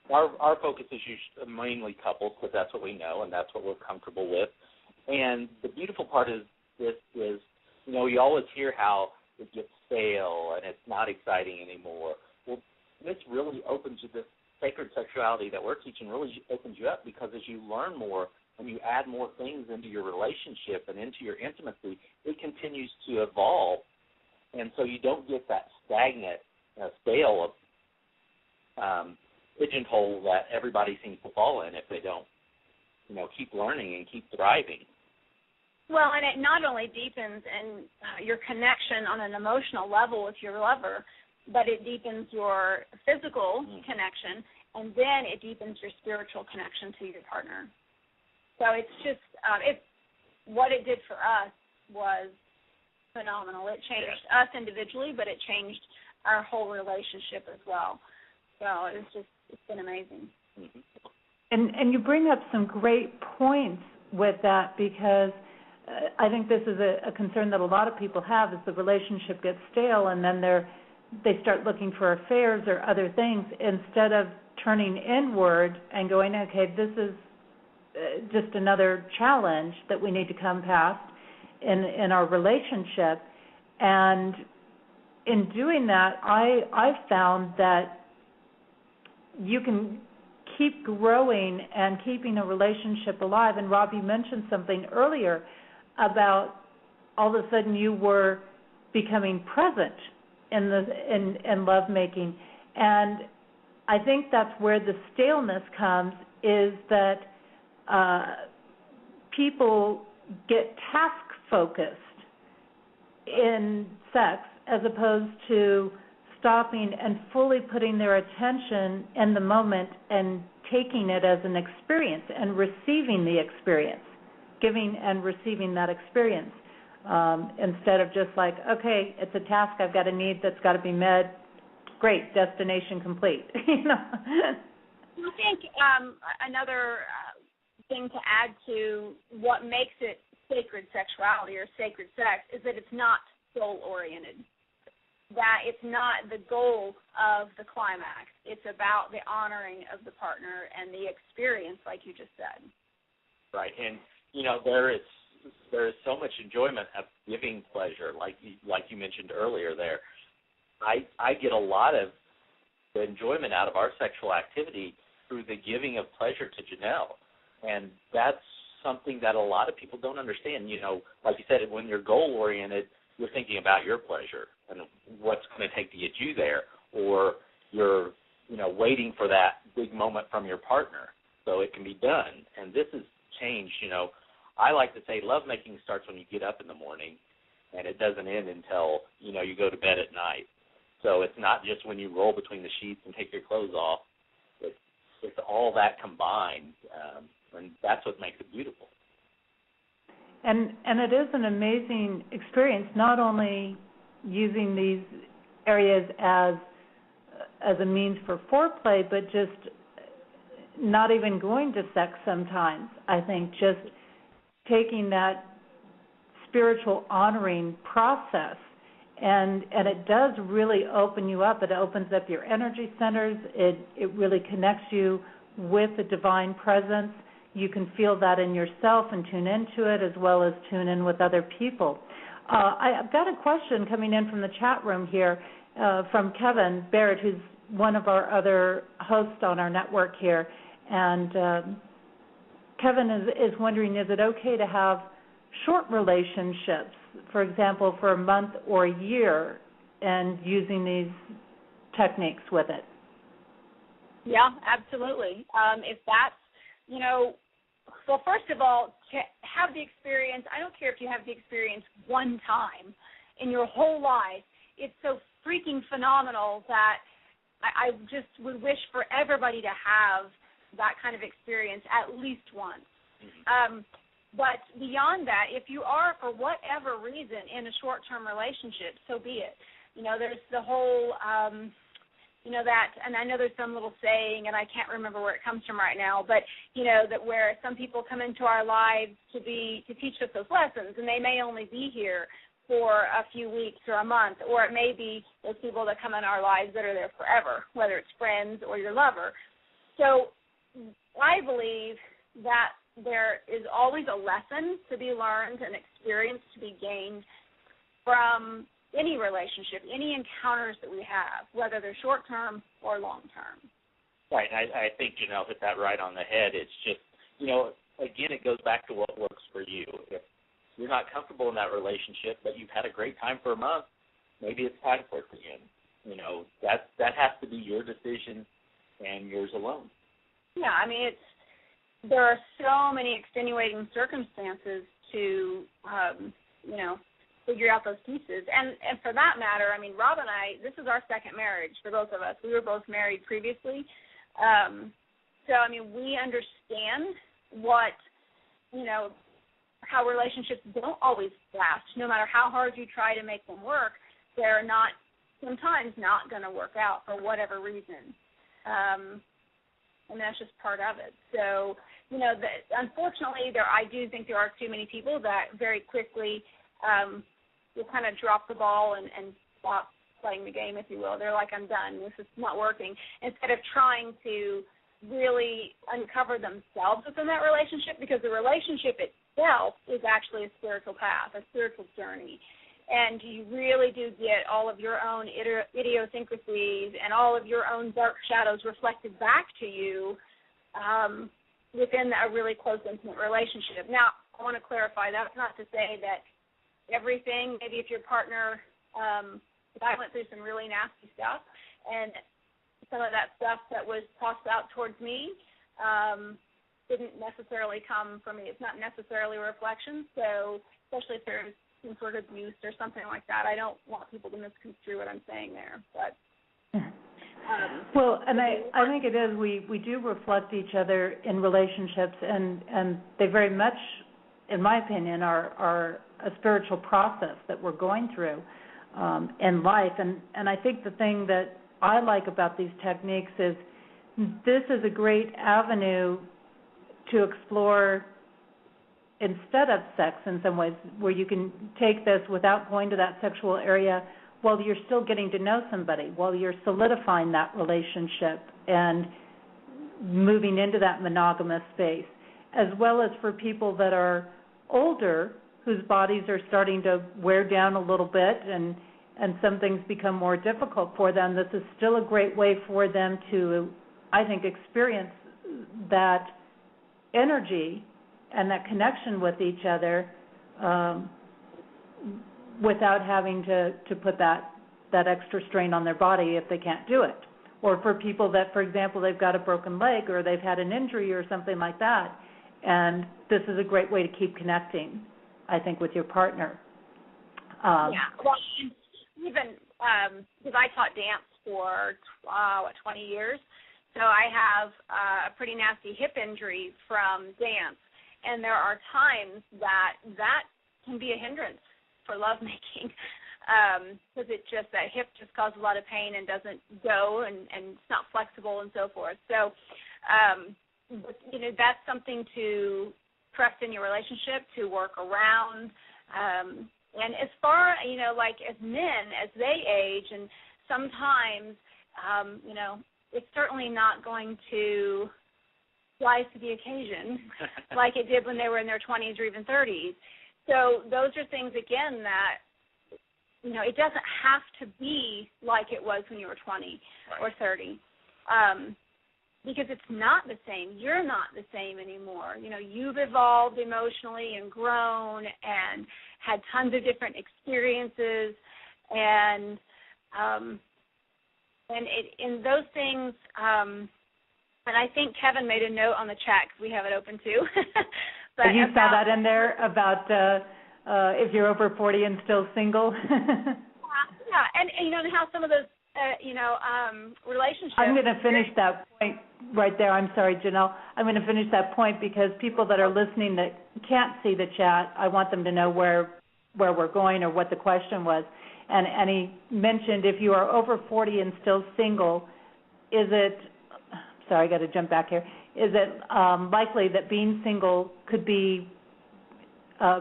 Our focus is usually mainly couples, because that's what we know and that's what we're comfortable with. And the beautiful part is this is, you always hear how it gets stale and it's not exciting anymore. Well, this really opens you, this sacred sexuality that we're teaching really opens you up, because as you learn more and you add more things into your relationship and into your intimacy, it continues to evolve. And so you don't get that stagnant, stale pigeonhole that everybody seems to fall in if they don't, keep learning and keep thriving. Well, and it not only deepens your connection on an emotional level with your lover, but it deepens your physical connection, and then it deepens your spiritual connection to your partner. So it's just, what it did for us was phenomenal. It changed us individually, but it changed our whole relationship as well. So it's been amazing. Mm-hmm. And you bring up some great points with that, because I think this is a concern that a lot of people have, is the relationship gets stale, and then they start looking for affairs or other things instead of turning inward and going, okay, this is just another challenge that we need to come past in our relationship. And in doing that, I've found that you can keep growing and keeping a relationship alive. And Rob, you mentioned something earlier about all of a sudden you were becoming present in lovemaking. And I think that's where the staleness comes, is that people get task-focused in sex as opposed to stopping and fully putting their attention in the moment and taking it as an experience and receiving the experience, giving and receiving that experience, instead of just like, okay, it's a task, I've got a need that's got to be met, great, destination complete. I think another thing to add to what makes it sacred sexuality or sacred sex is that it's not goal-oriented, that it's not the goal of the climax. It's about the honoring of the partner and the experience, like you just said. Right, and, there is so much enjoyment of giving pleasure, like you mentioned earlier there. I get a lot of the enjoyment out of our sexual activity through the giving of pleasure to Janelle, and that's something that a lot of people don't understand. Like you said, when you're goal-oriented, you're thinking about your pleasure and what's going to take to get you there, or you're, waiting for that big moment from your partner so it can be done. And this has changed. I like to say lovemaking starts when you get up in the morning, and it doesn't end until, you go to bed at night. So it's not just when you roll between the sheets and take your clothes off. It's all that combined, and that's what makes it beautiful. And it is an amazing experience, not only using these areas as a means for foreplay, but just not even going to sex sometimes. I think just taking that spiritual honoring process, and it does really open you up. It opens up your energy centers. It really connects you with the divine presence. You can feel that in yourself and tune into it, as well as tune in with other people. I've got a question coming in from the chat room here from Kevin Barrett, who's one of our other hosts on our network here. And Kevin is wondering, is it okay to have short relationships, for example, for a month or a year, and using these techniques with it? Yeah, absolutely. If that's, well, first of all, to have the experience, I don't care if you have the experience one time in your whole life, it's so freaking phenomenal that I just would wish for everybody to have that kind of experience at least once. But beyond that, if you are, for whatever reason, in a short-term relationship, so be it. There's the whole, that, and I know there's some little saying, and I can't remember where it comes from right now, but, that where some people come into our lives to teach us those lessons, and they may only be here for a few weeks or a month, or it may be those people that come in our lives that are there forever, whether it's friends or your lover. So I believe that there is always a lesson to be learned, an experience to be gained from any relationship, any encounters that we have, whether they're short-term or long-term. Right, and I think Janelle hit that right on the head. It's just, again, it goes back to what works for you. If you're not comfortable in that relationship, but you've had a great time for a month, maybe it's time for it again. That has to be your decision and yours alone. Yeah, I mean, there are so many extenuating circumstances to, figure out those pieces. And for that matter, I mean, Rob and I, this is our second marriage for both of us. We were both married previously. So, I mean, we understand what, how relationships don't always last. No matter how hard you try to make them work, they're sometimes not going to work out for whatever reason. And that's just part of it. So, unfortunately, I do think there are too many people that very quickly will kind of drop the ball and stop playing the game, if you will. They're like, I'm done. This is not working. Instead of trying to really uncover themselves within that relationship, because the relationship itself is actually a spiritual path, a spiritual journey. And you really do get all of your own idiosyncrasies and all of your own dark shadows reflected back to you within a really close, intimate relationship. Now, I want to clarify, that's not to say that everything, maybe if your partner, if I went through some really nasty stuff, and some of that stuff that was tossed out towards me didn't necessarily come from me. It's not necessarily a reflection, so especially if there's some sort of abuse or something like that, I don't want people to misconstrue what I'm saying there. But well, and I think it is, we do reflect each other in relationships, and they very much, in my opinion, are a spiritual process that we're going through in life. And I think the thing that I like about these techniques is this is a great avenue to explore instead of sex in some ways, where you can take this without going to that sexual area while you're still getting to know somebody, while you're solidifying that relationship and moving into that monogamous space, as well as for people that are older whose bodies are starting to wear down a little bit and some things become more difficult for them. This is still a great way for them to, I think, experience that energy and that connection with each other without having to put that extra strain on their body if they can't do it. Or for people that, for example, they've got a broken leg or they've had an injury or something like that, and this is a great way to keep connecting, I think, with your partner. Yeah, well, even because I taught dance for 20 years, so I have a pretty nasty hip injury from dance, and there are times that can be a hindrance for lovemaking because that hip just causes a lot of pain and doesn't go, and it's not flexible and so forth. So, that's something to trust in your relationship, to work around. And as far, like as men, as they age, and sometimes, it's certainly not going to rise to the occasion like it did when they were in their 20s or even 30s. So those are things, again, that, it doesn't have to be like it was when you were 20 or 30. Because it's not the same. You're not the same anymore. You've evolved emotionally and grown and had tons of different experiences, and in those things, and I think Kevin made a note on the chat because we have it open too. But you saw that in there about if you're over 40 and still single. yeah, and how some of those relationships. I'm going to finish that point right there. I'm sorry, Janelle. I'm going to finish that point because people that are listening that can't see the chat, I want them to know where we're going or what the question was. And he mentioned if you are over 40 and still single, is it, sorry, I got to jump back here, is it likely that being single could be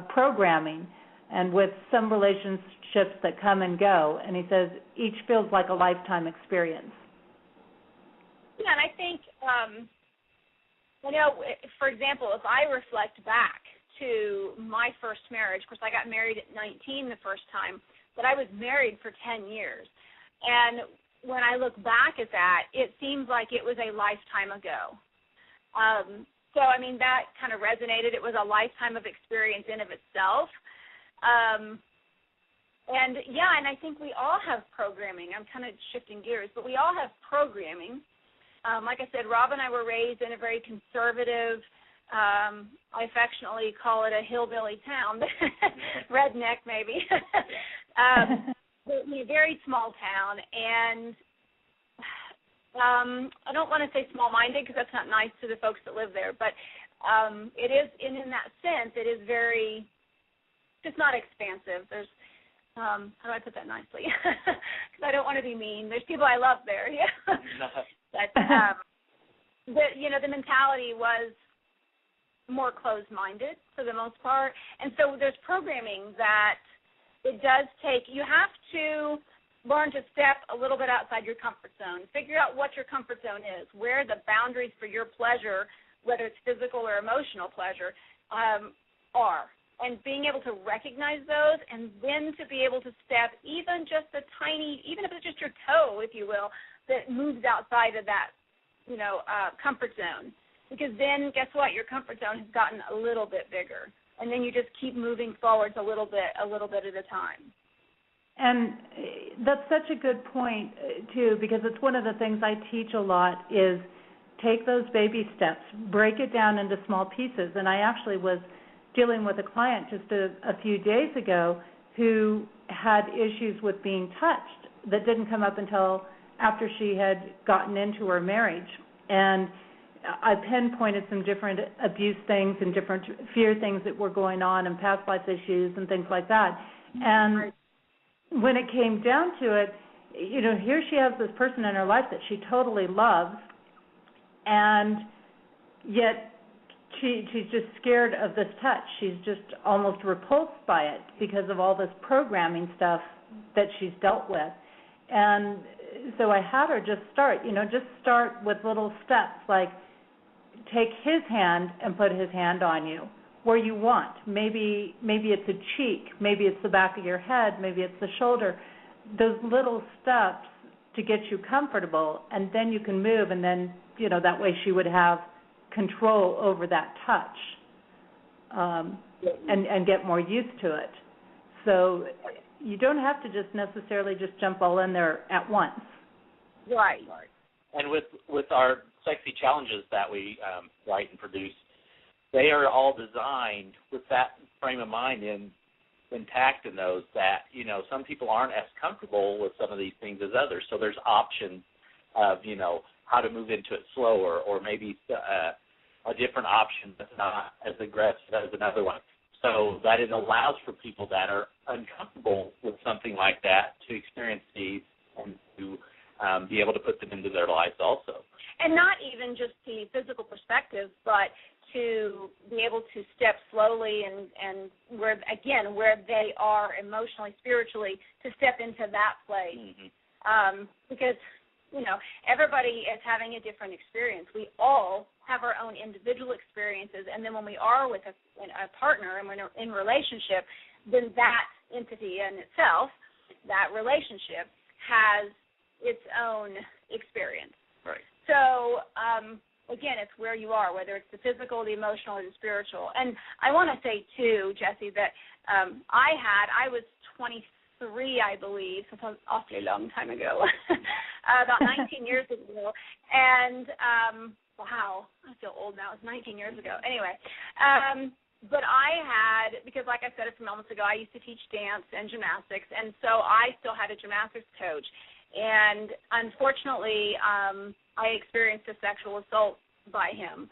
programming, and with some relationships that come and go, and he says each feels like a lifetime experience. Yeah, and I think, for example, if I reflect back to my first marriage, of course I got married at 19 the first time, but I was married for 10 years. And when I look back at that, it seems like it was a lifetime ago. So, that kind of resonated. It was a lifetime of experience in of itself. And I think we all have programming. I'm kind of shifting gears, but we all have programming. Like I said, Rob and I were raised in a very conservative, I affectionately call it a hillbilly town, redneck maybe, very small town, and I don't want to say small-minded because that's not nice to the folks that live there, but it is, in that sense, it is very, just not expansive. There's, how do I put that nicely? Because I don't want to be mean. There's people I love there, yeah. But, the mentality was more closed-minded for the most part. And so there's programming that it does take. You have to learn to step a little bit outside your comfort zone. Figure out what your comfort zone is, where the boundaries for your pleasure, whether it's physical or emotional pleasure, are. And being able to recognize those, and then to be able to step even just a tiny, even if it's just your toe, if you will, that moves outside of that, comfort zone. Because then, guess what? Your comfort zone has gotten a little bit bigger, and then you just keep moving forwards a little bit at a time. And that's such a good point, too, because it's one of the things I teach a lot is take those baby steps, break it down into small pieces. And I actually was dealing with a client just a few days ago who had issues with being touched that didn't come up until after she had gotten into her marriage. And I pinpointed some different abuse things and different fear things that were going on and past life issues and things like that. And when it came down to it, here she has this person in her life that she totally loves, and yet she's just scared of this touch. She's just almost repulsed by it because of all this programming stuff that she's dealt with. And so I had her just start with little steps, like take his hand and put his hand on you where you want. Maybe it's a cheek, maybe it's the back of your head, maybe it's the shoulder. Those little steps to get you comfortable, and then you can move, and then, that way she would have control over that touch and get more used to it. So you don't have to just necessarily just jump all in there at once. Right. And with our sexy challenges that we write and produce, they are all designed with that frame of mind intact in those that, some people aren't as comfortable with some of these things as others. So there's options of, how to move into it slower, or maybe a different option that's not as aggressive as another one. So that it allows for people that are uncomfortable with something like that to experience these and to be able to put them into their lives also. And not even just the physical perspective, but to be able to step slowly and where they are emotionally, spiritually, to step into that place. Mm-hmm. Because, everybody is having a different experience. We all have our own individual experiences, and then when we are with a partner and when we're in relationship, then that entity in itself, that relationship, has its own experience. Right. So, again, it's where you are, whether it's the physical, the emotional, or the spiritual. And I want to say, too, Jessie, that I was 23, I believe, so an awfully long time ago, about 19 years ago. And, wow, I feel old now. It's 19 years ago. Anyway, but I had, because like I said a few moments ago, I used to teach dance and gymnastics, and so I still had a gymnastics coach. And unfortunately, I experienced a sexual assault by him.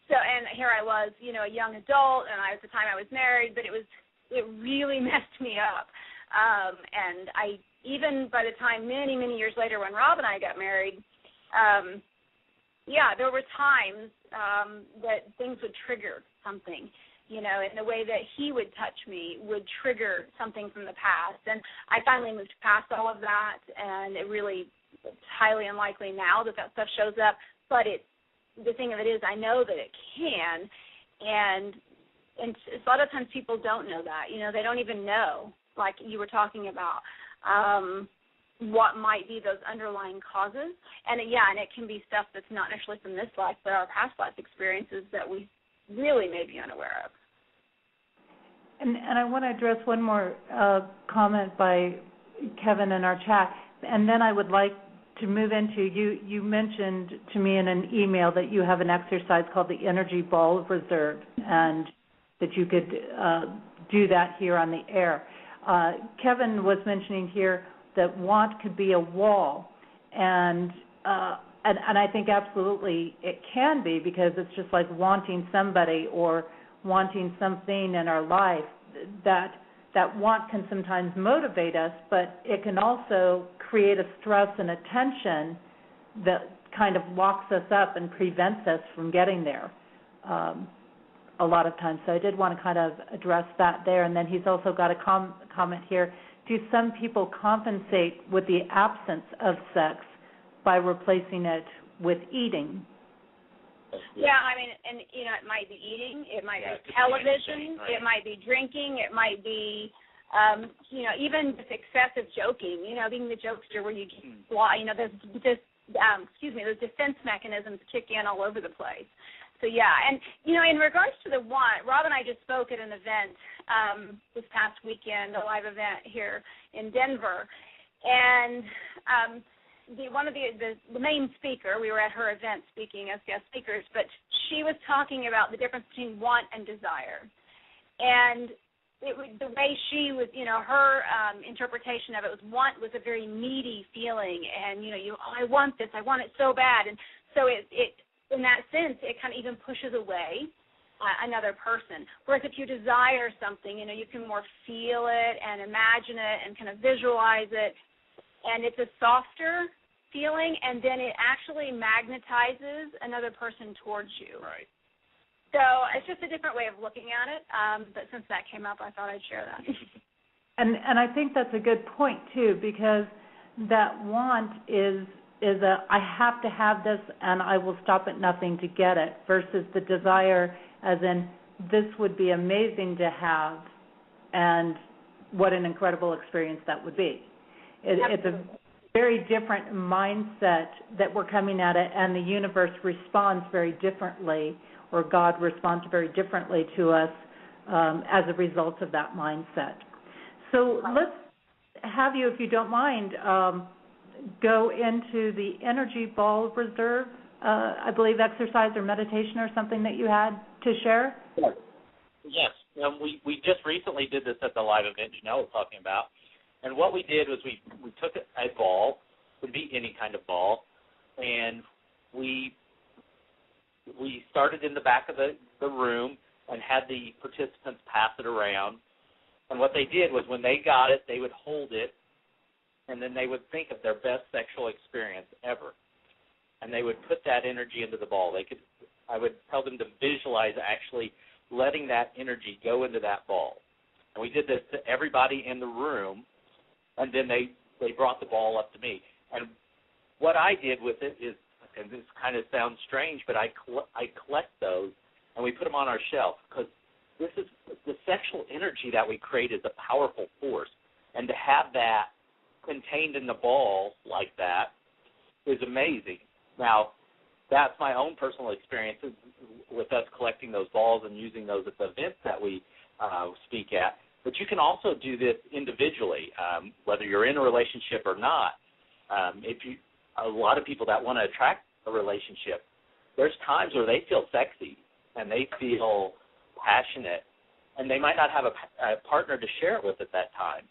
So, and here I was, a young adult, and at the time I was married, but it really messed me up. And I, even by the time many, many years later when Rob and I got married, there were times that things would trigger something, and the way that he would touch me would trigger something from the past. And I finally moved past all of that, and it's highly unlikely now that stuff shows up. But the thing of it is, I know that it can, and a lot of times people don't know that. They don't even know, like you were talking about, what might be those underlying causes. And it can be stuff that's not necessarily from this life, but our past life experiences that we really may be unaware of. And I want to address one more comment by Kevin in our chat, and then I would like to move into, you mentioned to me in an email that you have an exercise called the Energy Ball of Reserve, and that you could do that here on the air. Kevin was mentioning here that want could be a wall, and I think absolutely it can be, because it's just like wanting somebody or wanting something in our life. That want can sometimes motivate us, but it can also create a stress and a tension that kind of locks us up and prevents us from getting there a lot of times. So I did want to kind of address that there. And then he's also got a comment here. do some people compensate with the absence of sex by replacing it with eating? Yeah, I mean, and, you know, it might be eating, it might be television, right. It might be drinking, it might be, you know, even just excessive joking, you know, being the jokester where you just fly, you know, there's just, those defense mechanisms kick in all over the place. So, yeah, and, you know, in regards to the want, Rob and I just spoke at an event this past weekend, a live event here in Denver, and one of the main speaker, we were at her event speaking as guest speakers, but she was talking about the difference between want and desire. And the way she was, you know, her interpretation of it was want was a very needy feeling, and, you know, I want this, I want it so bad, and so it in that sense, it kind of even pushes away another person. Whereas if you desire something, you know, you can more feel it and imagine it and kind of visualize it, and it's a softer feeling, and then it actually magnetizes another person towards you. Right. So it's just a different way of looking at it, but since that came up, I thought I'd share that. And I think that's a good point, too, because that want is I have to have this and I will stop at nothing to get it, versus the desire as in this would be amazing to have and what an incredible experience that would be. It's a very different mindset that we're coming at it, and the universe responds very differently, or God responds very differently to us as a result of that mindset. So let's have you, if you don't mind, go into the energy ball reserve, I believe, exercise or meditation or something that you had to share? Yes. We just recently did this at the live event Janelle was talking about. And what we did was we took a ball, would be any kind of ball, and we started in the back of the room and had the participants pass it around. And what they did was when they got it, they would hold it, and then they would think of their best sexual experience ever. And they would put that energy into the ball. I would tell them to visualize actually letting that energy go into that ball. And we did this to everybody in the room, and then they brought the ball up to me. And what I did with it is, and this kind of sounds strange, but I collect those, and we put them on our shelf, because this is the sexual energy that we create is a powerful force. And to have that contained in the ball like that is amazing. Now, that's my own personal experiences with us collecting those balls and using those at the events that we speak at. But you can also do this individually, whether you're in a relationship or not. A lot of people that want to attract a relationship, there's times where they feel sexy and they feel passionate, and they might not have a partner to share it with at that time.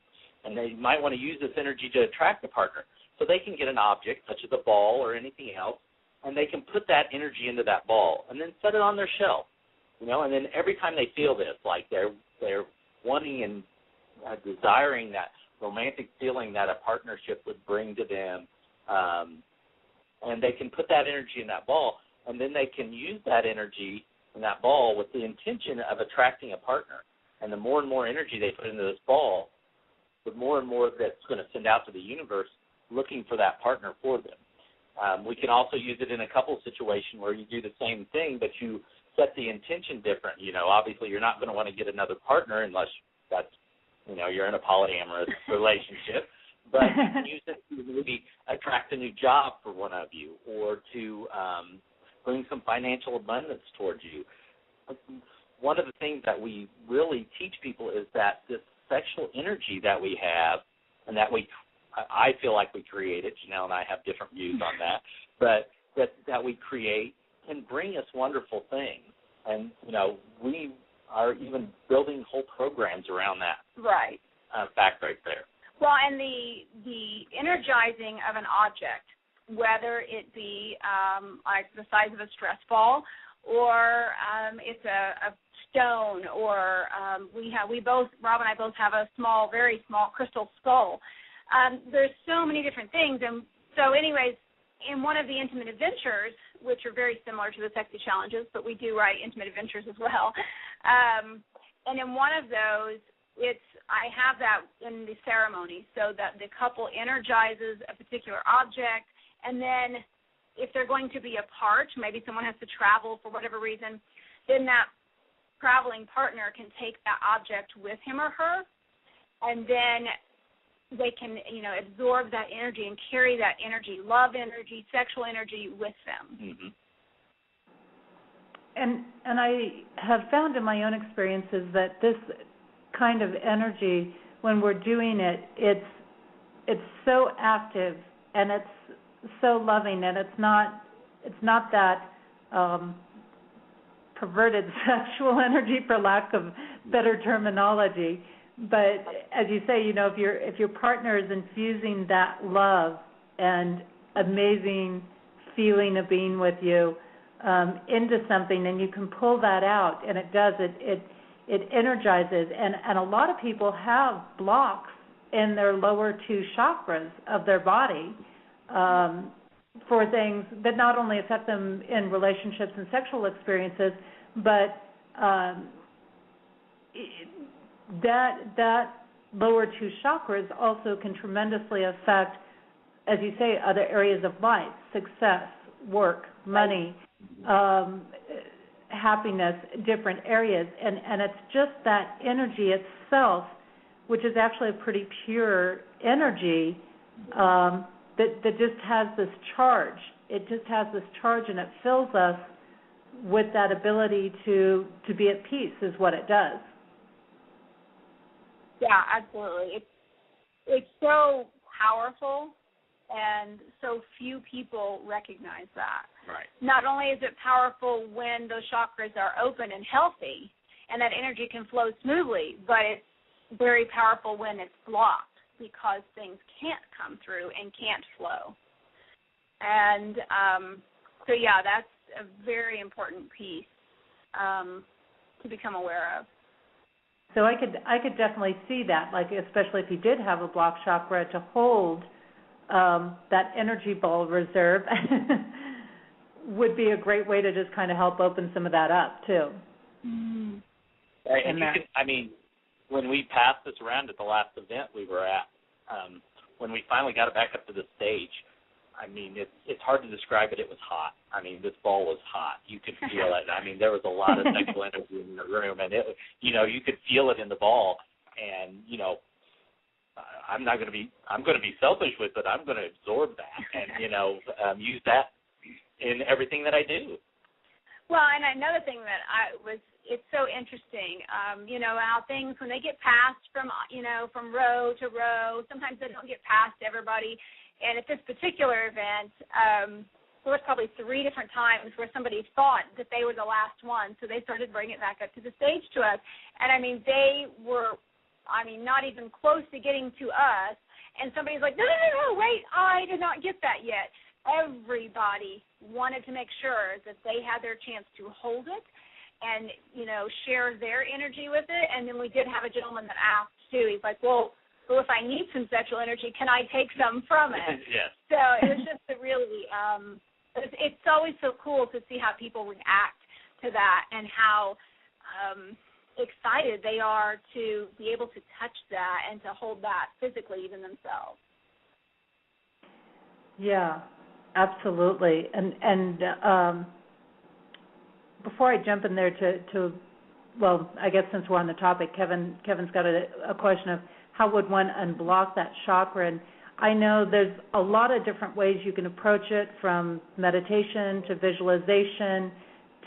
And they might want to use this energy to attract a partner. So they can get an object, such as a ball or anything else, and they can put that energy into that ball and then set it on their shelf. You know, and then every time they feel this, like they're wanting and desiring that romantic feeling that a partnership would bring to them, and they can put that energy in that ball, and then they can use that energy in that ball with the intention of attracting a partner. And the more and more energy they put into this ball, the more and more that's going to send out to the universe looking for that partner for them. We can also use it in a couple situation where you do the same thing, but you set the intention different. You know, obviously you're not going to want to get another partner unless that's, you know, you're in a polyamorous relationship. But you can use it to maybe attract a new job for one of you, or to bring some financial abundance towards you. One of the things that we really teach people is that this sexual energy that we have, and that I feel like we created, Janelle and I have different views on that, but that we create can bring us wonderful things. And, you know, we are even building whole programs around that. Right. Fact right there. Well, and the energizing of an object, whether it be like the size of a stress ball, or it's a stone, or Rob and I both have a small, very small crystal skull. There's so many different things. And so anyways, in one of the intimate adventures, which are very similar to the sexy challenges, but we do write intimate adventures as well, and in one of those, I have that in the ceremony so that the couple energizes a particular object, and then if they're going to be apart, maybe someone has to travel for whatever reason, then that traveling partner can take that object with him or her, and then they can, absorb that energy and carry that energy, love energy, sexual energy with them. Mm-hmm. And I have found in my own experiences that this kind of energy, when we're doing it, it's so active and it's so loving, and it's not that perverted sexual energy, for lack of better terminology. But as you say, if your partner is infusing that love and amazing feeling of being with you into something, and you can pull that out, and it does it energizes. And a lot of people have blocks in their lower two chakras of their body for things that not only affect them in relationships and sexual experiences, but that lower two chakras also can tremendously affect, as you say, other areas of life: success, work, money, happiness, different areas. And it's just that energy itself, which is actually a pretty pure energy, that just has this charge. It just has this charge, and it fills us with that ability to be at peace, is what it does. Yeah, absolutely. It's so powerful, and so few people recognize that. Right. Not only is it powerful when those chakras are open and healthy, and that energy can flow smoothly, but it's very powerful when it's blocked, because things can't come through and can't flow. And so, yeah, that's a very important piece to become aware of. So I could definitely see that, like especially if you did have a blocked chakra, to hold that energy ball reserve would be a great way to just kind of help open some of that up too. Mm-hmm. Right, and when we passed this around at the last event we were at, when we finally got it back up to the stage, I mean, it's hard to describe it. It was hot. I mean, this ball was hot. You could feel it. I mean, there was a lot of sexual energy in the room, and you could feel it in the ball. And I'm going to be selfish with it. I'm going to absorb that and use that in everything that I do. Well, and another thing that it's so interesting, how things, when they get passed from row to row, sometimes they don't get past everybody. And at this particular event, there was probably 3 different times where somebody thought that they were the last one, so they started bringing it back up to the stage to us. And, they were, not even close to getting to us. And somebody's like, no, wait, I did not get that yet. Everybody wanted to make sure that they had their chance to hold it and, share their energy with it. And then we did have a gentleman that asked, too. He's like, well, if I need some sexual energy, can I take some from it? Yes. So it was just a really, it's always so cool to see how people react to that and how excited they are to be able to touch that and to hold that physically even themselves. Yeah, absolutely. And before I jump in there to I guess since we're on the topic, Kevin's got a question of how would one unblock that chakra? And I know there's a lot of different ways you can approach it, from meditation to visualization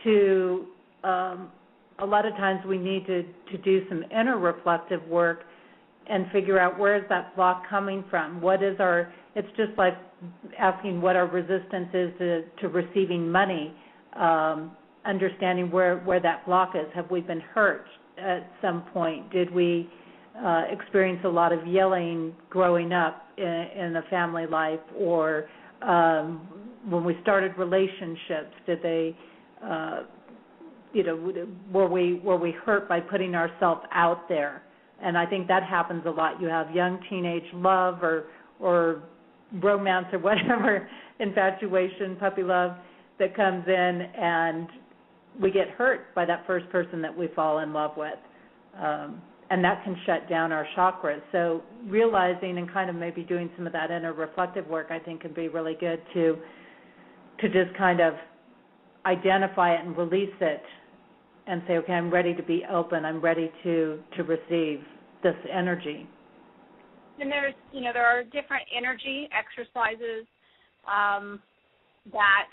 to a lot of times we need to do some inner reflective work and figure out where is that block coming from. It's just like asking what our resistance is to receiving money, understanding where that block is. Have we been hurt at some point? Did we experience a lot of yelling growing up in a family life, or when we started relationships, did they, were we hurt by putting ourselves out there? And I think that happens a lot. You have young teenage love or romance or whatever, infatuation, puppy love that comes in, and we get hurt by that first person that we fall in love with. and that can shut down our chakras. So realizing and kind of maybe doing some of that inner reflective work, I think, can be really good to just kind of identify it and release it and say, okay, I'm ready to be open. I'm ready to receive this energy. And there are different energy exercises that,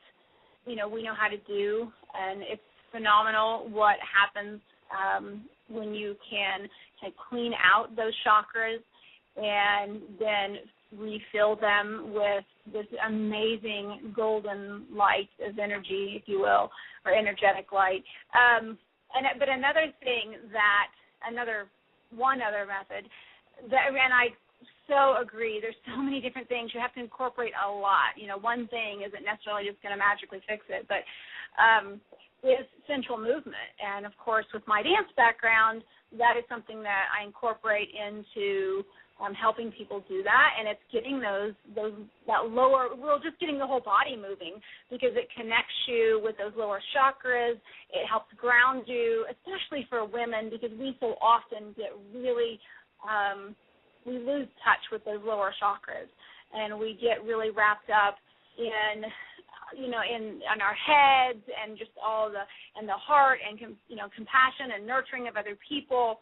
we know how to do, and it's phenomenal what happens when you can clean out those chakras and then refill them with this amazing golden light of energy, if you will, or energetic light. But another thing one other method, and I so agree, there's so many different things. You have to incorporate a lot. One thing isn't necessarily just going to magically fix it, but is sensual movement. And, of course, with my dance background, that is something that I incorporate into helping people do that, and it's getting getting the whole body moving, because it connects you with those lower chakras. It helps ground you, especially for women, because we so often get really we lose touch with those lower chakras, and we get really wrapped up in our heads and just all the heart and compassion and nurturing of other people.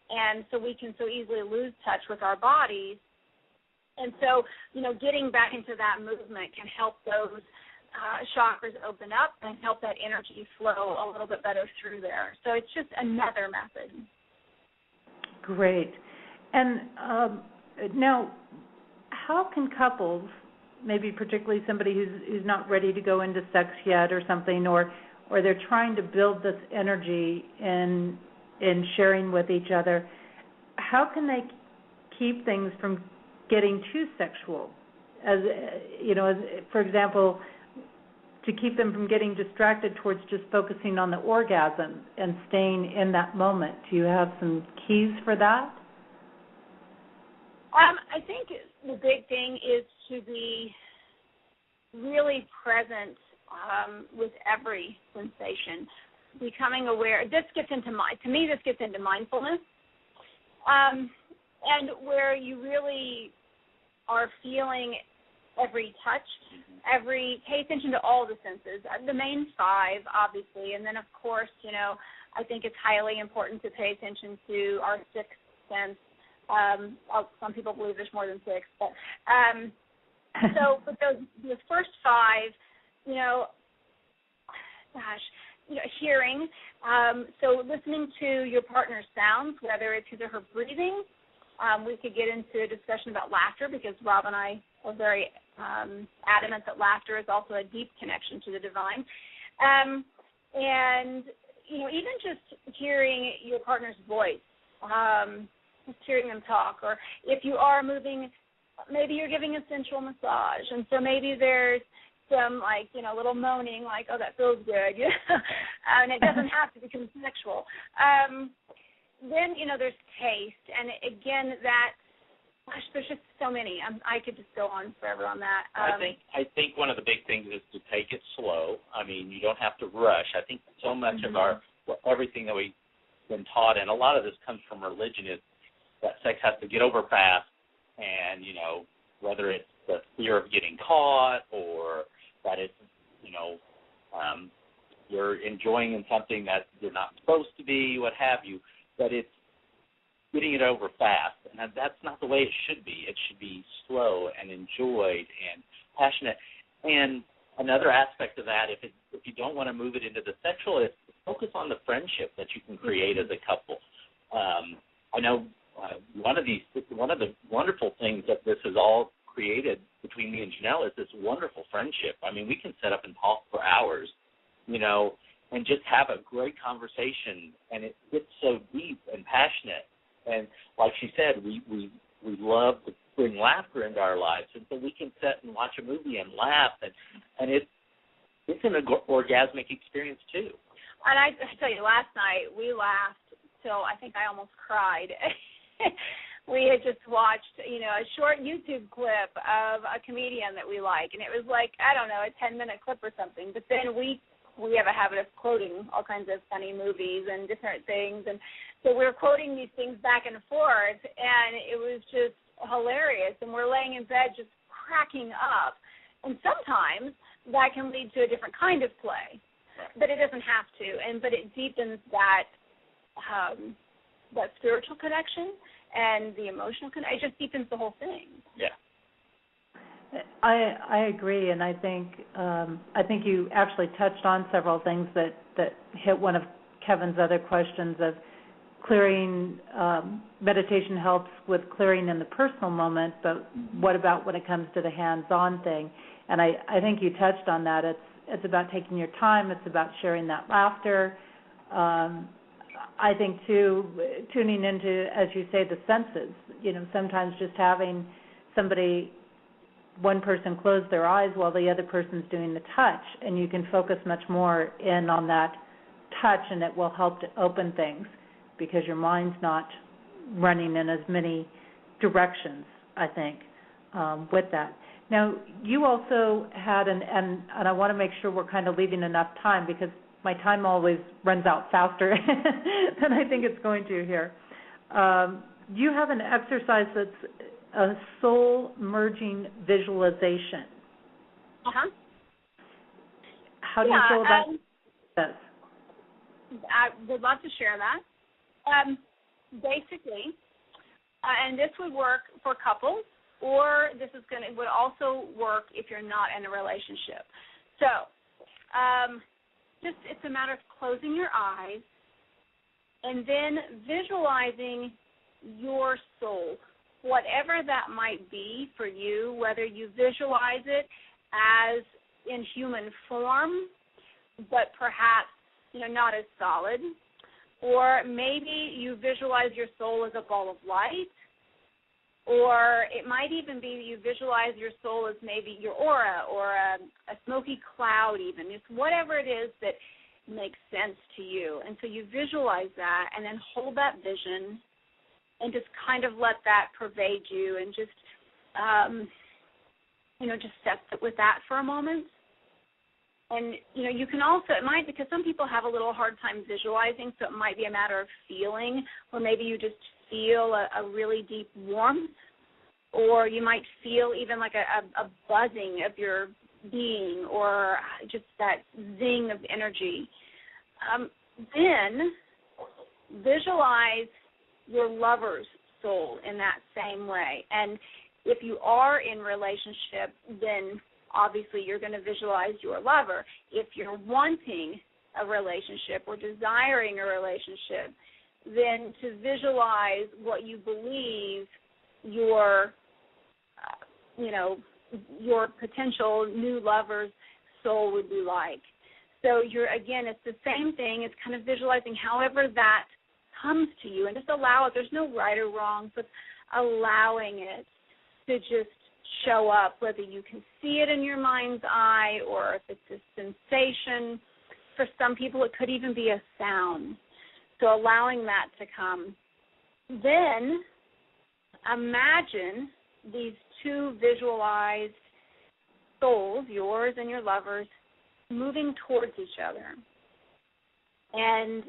And so we can so easily lose touch with our bodies. And so, getting back into that movement can help those chakras open up and help that energy flow a little bit better through there. So it's just another method. Great. And now, how can couples, maybe particularly somebody who's not ready to go into sex yet or something, or they're trying to build this energy in sharing with each other, how can they keep things from getting too sexual? For example, to keep them from getting distracted towards just focusing on the orgasm and staying in that moment. Do you have some keys for that? I think the big thing is to be really present with every sensation. Becoming aware. This gets into mindfulness, and where you really are feeling every touch, pay attention to all the senses, the main five, obviously, and then, of course, I think it's highly important to pay attention to our sixth sense. Some people believe there's more than six, but so but the first five, hearing, so listening to your partner's sounds, whether it's his or her breathing. We could get into a discussion about laughter, because Rob and I are very adamant that laughter is also a deep connection to the divine. And, even just hearing your partner's voice, just hearing them talk, or if you are moving, maybe you're giving a sensual massage, and so maybe there's some, little moaning, oh, that feels good, and it doesn't have to become sexual. Then, there's taste, and again, there's just so many. I could just go on forever on that. I think one of the big things is to take it slow. I mean, you don't have to rush. I think so much of everything that we've been taught, and a lot of this comes from religion, is that sex has to get over fast, and, whether it's the fear of getting caught, or that it's, you're enjoying in something that you're not supposed to be, what have you, that it's getting it over fast. And that's not the way it should be. It should be slow and enjoyed and passionate. And another aspect of that, if you don't want to move it into the sexual, is focus on the friendship that you can create as a couple. I know one of the wonderful things that this has all created between me and Janelle is this wonderful friendship. I mean, we can set up and talk for hours, and just have a great conversation, and it gets so deep and passionate. And like she said, we love to bring laughter into our lives, and so we can sit and watch a movie and laugh, and it's an orgasmic experience too. And I tell you, last night we laughed till I think I almost cried. We had just watched, a short YouTube clip of a comedian that we like, and it was a 10-minute clip or something. But then we we have a habit of quoting all kinds of funny movies and different things, and so we were quoting these things back and forth, and it was just hilarious, and we're laying in bed just cracking up, and sometimes that can lead to a different kind of play, but it doesn't have to, but it deepens that spiritual connection and the emotional connection. It just deepens the whole thing. Yeah. I agree, and I think you actually touched on several things that hit one of Kevin's other questions of clearing. Meditation helps with clearing in the personal moment, but what about when it comes to the hands-on thing? And I think you touched on that. It's about taking your time. It's about sharing that laughter. I think, too, tuning into, as you say, the senses. Sometimes just having one person close their eyes while the other person's doing the touch, and you can focus much more in on that touch, and it will help to open things because your mind's not running in as many directions, I think, with that. Now, you also had, and I want to make sure we're kind of leaving enough time because my time always runs out faster than I think it's going to here. You have an exercise that's a soul-merging visualization. Uh-huh. How do you feel about this? I would love to share that. Basically, and this would work for couples, or would also work if you're not in a relationship. So, it's a matter of closing your eyes and then visualizing your soul, whatever that might be for you, whether you visualize it as in human form, but perhaps not as solid, or maybe you visualize your soul as a ball of light, or it might even be that you visualize your soul as maybe your aura or a smoky cloud even. It's whatever it is that makes sense to you. And so you visualize that and then hold that vision and just kind of let that pervade you and just, just sit with that for a moment. And, you can also, because some people have a little hard time visualizing, so it might be a matter of feeling, or maybe you just feel a really deep warmth, or you might feel even like a buzzing of your being, or just that zing of energy. Then visualize your lover's soul in that same way. And if you are in relationship, then obviously you're going to visualize your lover. If you're wanting a relationship or desiring a relationship, then to visualize what you believe your potential new lover's soul would be like. So it's the same thing. It's kind of visualizing however that comes to you, and just allow it. There's no right or wrong, but allowing it to just show up, whether you can see it in your mind's eye or if it's a sensation. For some people, it could even be a sound. So allowing that to come. Then imagine these two visualized souls, yours and your lover's, moving towards each other. And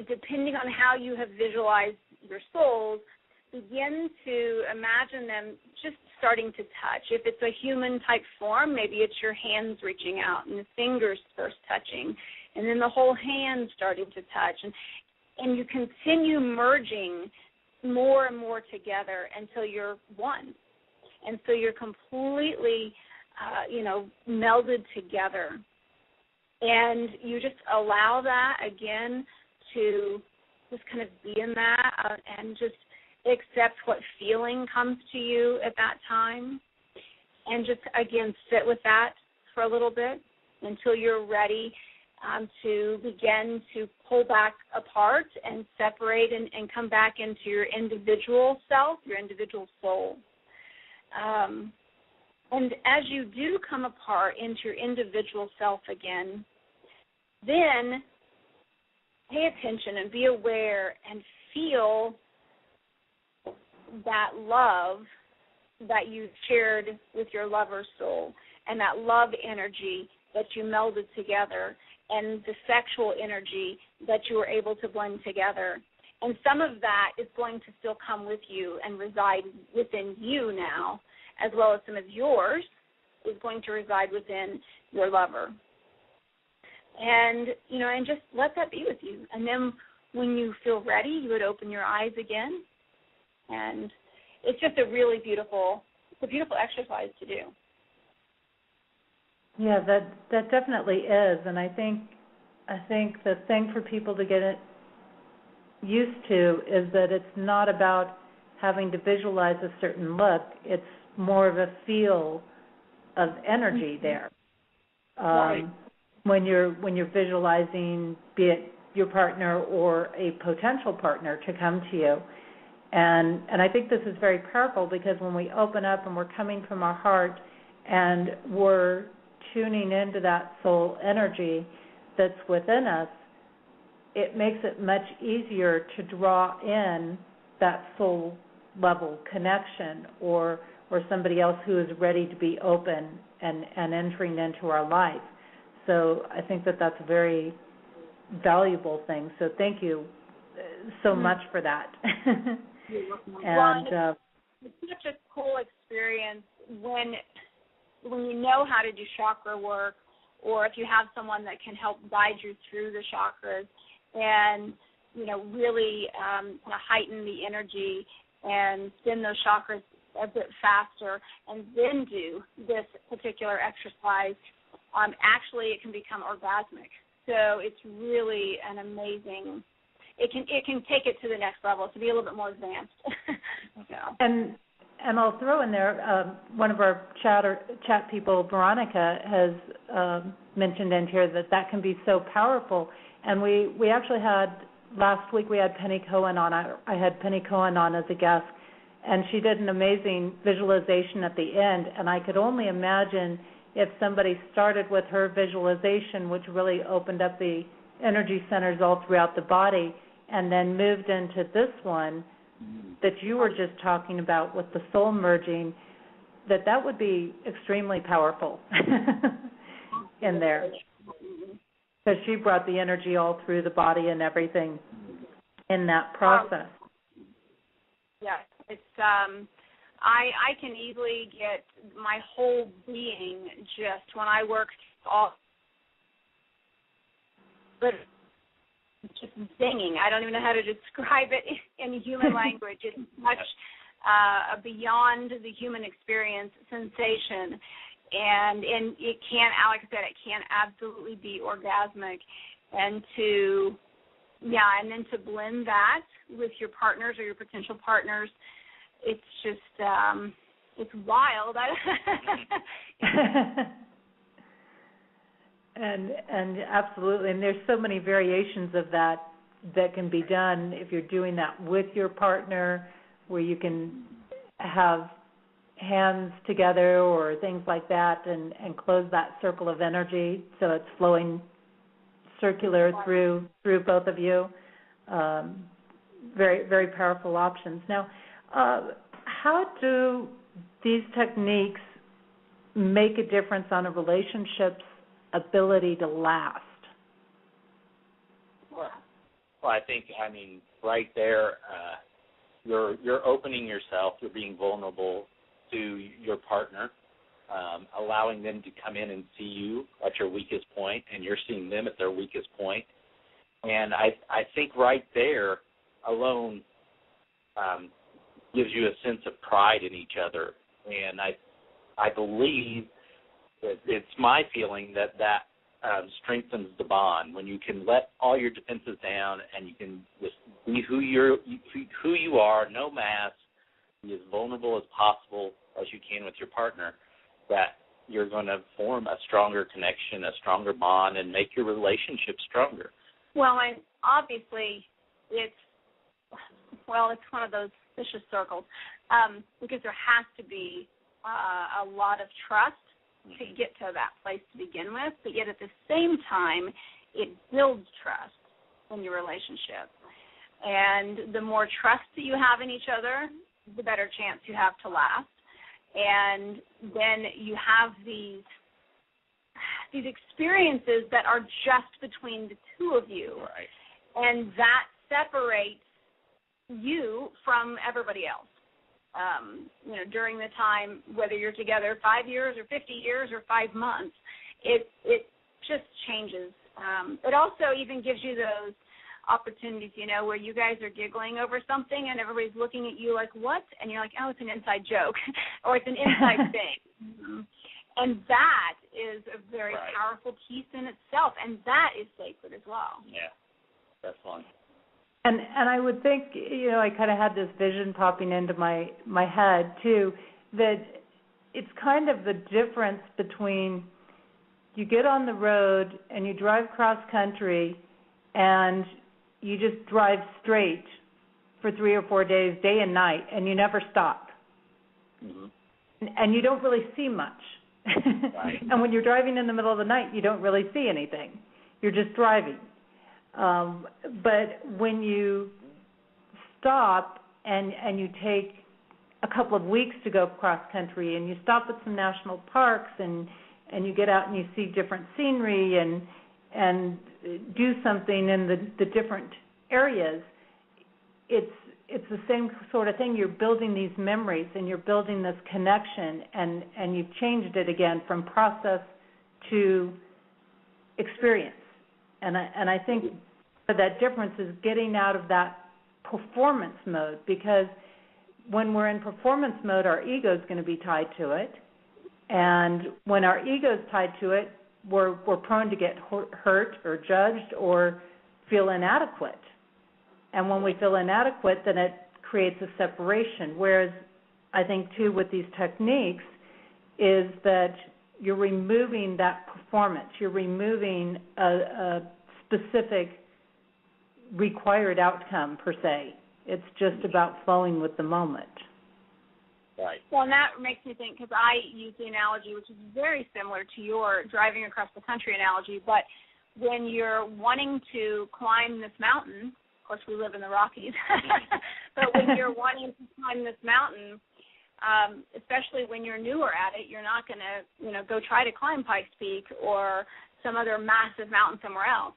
depending on how you have visualized your souls, begin to imagine them just starting to touch. If it's a human-type form, maybe it's your hands reaching out and the fingers first touching, and then the whole hand starting to touch. And you continue merging more and more together until you're one. And so you're completely, melded together. And you just allow that, again, to just kind of be in that and just accept what feeling comes to you at that time. And just, again, sit with that for a little bit until you're ready to begin to pull back apart and separate and come back into your individual self, your individual soul. And as you do come apart into your individual self again, then pay attention and be aware and feel that love that you shared with your lover's soul, and that love energy that you melded together and the sexual energy that you were able to blend together. And some of that is going to still come with you and reside within you now, as well as some of yours is going to reside within your lover. And, and just let that be with you. And then when you feel ready, you would open your eyes again. And it's just a beautiful exercise to do. Yeah, that definitely is. And I think the thing for people to get used to is that it's not about having to visualize a certain look. It's more of a feel of energy there. Right. When you're visualizing, be it your partner or a potential partner to come to you. And I think this is very powerful because when we open up and we're coming from our heart and we're tuning into that soul energy that's within us, it makes it much easier to draw in that soul level connection or somebody else who is ready to be open and entering into our life. So I think that that's a very valuable thing. So thank you so much for that. And it's such a cool experience when you know how to do chakra work, or if you have someone that can help guide you through the chakras and, really kind of heighten the energy and spin those chakras a bit faster and then do this particular exercise. Actually, it can become orgasmic. So it's really an amazing. It can take it to the next level to be a little bit more advanced. And I'll throw in there one of our chat people, Veronica, has mentioned in here that can be so powerful. And we actually had last week we had Penny Cohen on. I had Penny Cohen on as a guest, and she did an amazing visualization at the end. And I could only imagine if somebody started with her visualization, which really opened up the energy centers all throughout the body, and then moved into this one that you were just talking about with the soul merging, that would be extremely powerful in there. Because she brought the energy all through the body and everything in that process. Yeah, it's I can easily get my whole being just when I work all, but just zinging. I don't even know how to describe it in human language. It's much beyond the human experience sensation, and it can, like I said, it can absolutely be orgasmic, and then to blend that with your partners or your potential partners. It's just, it's wild. And absolutely, and there's so many variations of that can be done if you're doing that with your partner, where you can have hands together or things like that and close that circle of energy so it's flowing circular through both of you. Very, very powerful options. Now, how do these techniques make a difference on a relationship's ability to last? Well, I think, right there, you're opening yourself, you're being vulnerable to your partner, allowing them to come in and see you at your weakest point, and you're seeing them at their weakest point. And I think right there alone gives you a sense of pride in each other. And I believe that it's my feeling that strengthens the bond when you can let all your defenses down and you can just be who you are, no mask, be as vulnerable as possible as you can with your partner, that you're going to form a stronger connection, a stronger bond, and make your relationship stronger. Well, obviously, it's one of those vicious circles because there has to be a lot of trust to get to that place to begin with, but yet at the same time, it builds trust in your relationship. And the more trust that you have in each other, the better chance you have to last. And then you have these these experiences that are just between the two of you. Right. And that separates you from everybody else. During the time, whether you're together 5 years or 50 years or 5 months, it just changes. It also even gives you those opportunities, where you guys are giggling over something and everybody's looking at you like, what? And you're like, oh, it's an inside joke or it's an inside thing. Mm-hmm. And that is a very powerful piece in itself, and that is sacred as well. Yeah, that's fun. And I would think, I kind of had this vision popping into my head, too, that it's kind of the difference between you get on the road and you drive cross-country and you just drive straight for 3 or 4 days, day and night, and you never stop. Mm-hmm. And you don't really see much. Right. And when you're driving in the middle of the night, you don't really see anything. You're just driving. But when you stop and you take a couple of weeks to go cross-country and you stop at some national parks and you get out and you see different scenery and do something in the different areas, it's the same sort of thing. You're building these memories and you're building this connection, and you've changed it again from process to experience. And I think that difference is getting out of that performance mode, because when we're in performance mode, our ego is going to be tied to it. And when our ego is tied to it, we're prone to get hurt or judged or feel inadequate. And when we feel inadequate, then it creates a separation. Whereas I think, too, with these techniques is that you're removing that performance. You're removing a specific required outcome, per se. It's just about flowing with the moment. Right. Well, and that makes me think, because I use the analogy, which is very similar to your driving across the country analogy, but when you're wanting to climb this mountain, of course we live in the Rockies, but when you're wanting to climb this mountain, especially when you're newer at it, you're not going to, go try to climb Pikes Peak or some other massive mountain somewhere else.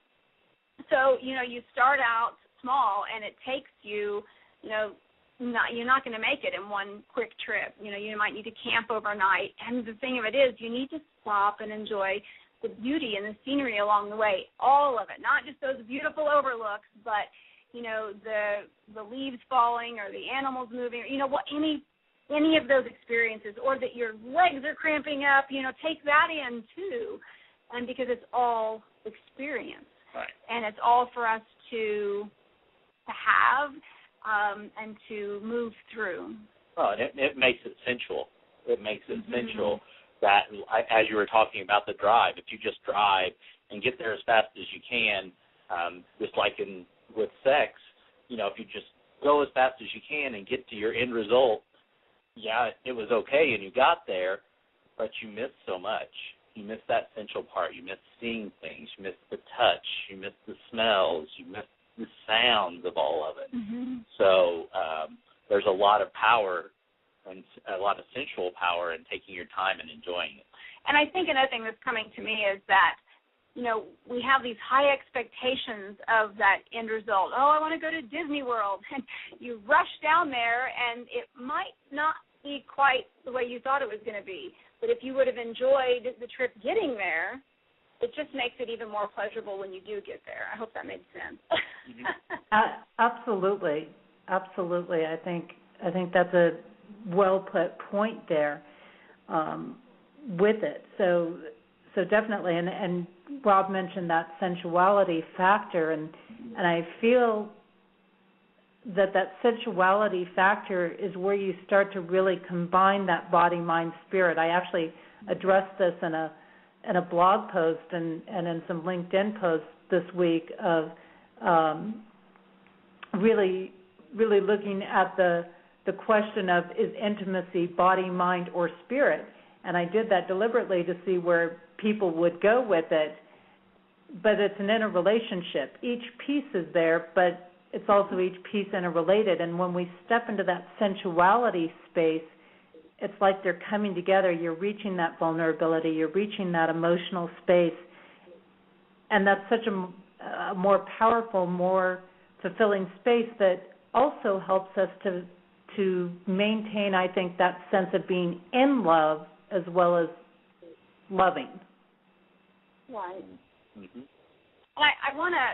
So, you start out small, and it takes you, you're not going to make it in one quick trip. You might need to camp overnight. And the thing of it is, you need to stop and enjoy the beauty and the scenery along the way, all of it, not just those beautiful overlooks, but, the leaves falling or the animals moving, or, any of those experiences, or that your legs are cramping up, take that in too, and because it's all experience. Right. And it's all for us to have and to move through. Oh, and it makes it sensual. It makes it sensual that, as you were talking about the drive, if you just drive and get there as fast as you can, just like with sex, if you just go as fast as you can and get to your end result, yeah, it was okay and you got there, but you missed so much. You miss that essential part. You miss seeing things. You miss the touch. You miss the smells. You miss the sounds of all of it. Mm-hmm. So there's a lot of power and a lot of sensual power in taking your time and enjoying it. And I think another thing that's coming to me is that, we have these high expectations of that end result. Oh, I want to go to Disney World. And you rush down there, and it might not be quite the way you thought it was going to be. But if you would have enjoyed the trip getting there, it just makes it even more pleasurable when you do get there. I hope that made sense. Absolutely. Absolutely. I think that's a well-put point there with it. So definitely, and Rob mentioned that sensuality factor, and I feel that sensuality factor is where you start to really combine that body, mind, spirit. I actually addressed this in a blog post and in some LinkedIn posts this week of really looking at the question of, is intimacy body, mind, or spirit? And I did that deliberately to see where people would go with it. But it's an interrelationship. Each piece is there, but it's also each piece interrelated. And when we step into that sensuality space, it's like they're coming together. You're reaching that vulnerability. You're reaching that emotional space. And that's such a more powerful, more fulfilling space that also helps us to maintain, I think, that sense of being in love as well as loving. Right. Mm-hmm. I want to,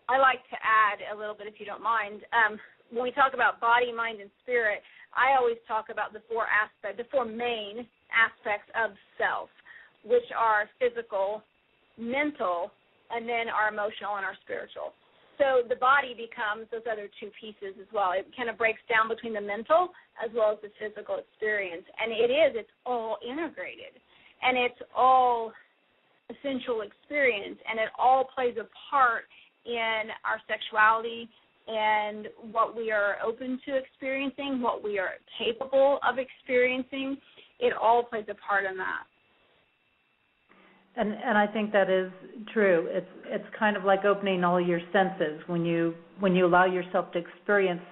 I like to add a little bit, if you don't mind. When we talk about body, mind, and spirit, I always talk about the four main aspects of self, which are physical, mental, and then our emotional and our spiritual. So the body becomes those other two pieces as well. It kind of breaks down between the mental as well as the physical experience. And it's all integrated. And it's all essential experience. And it all plays a part in our sexuality and what we are open to experiencing, what we are capable of experiencing. It all plays a part in that. And I think that is true. It's kind of like opening all your senses when you allow yourself to experience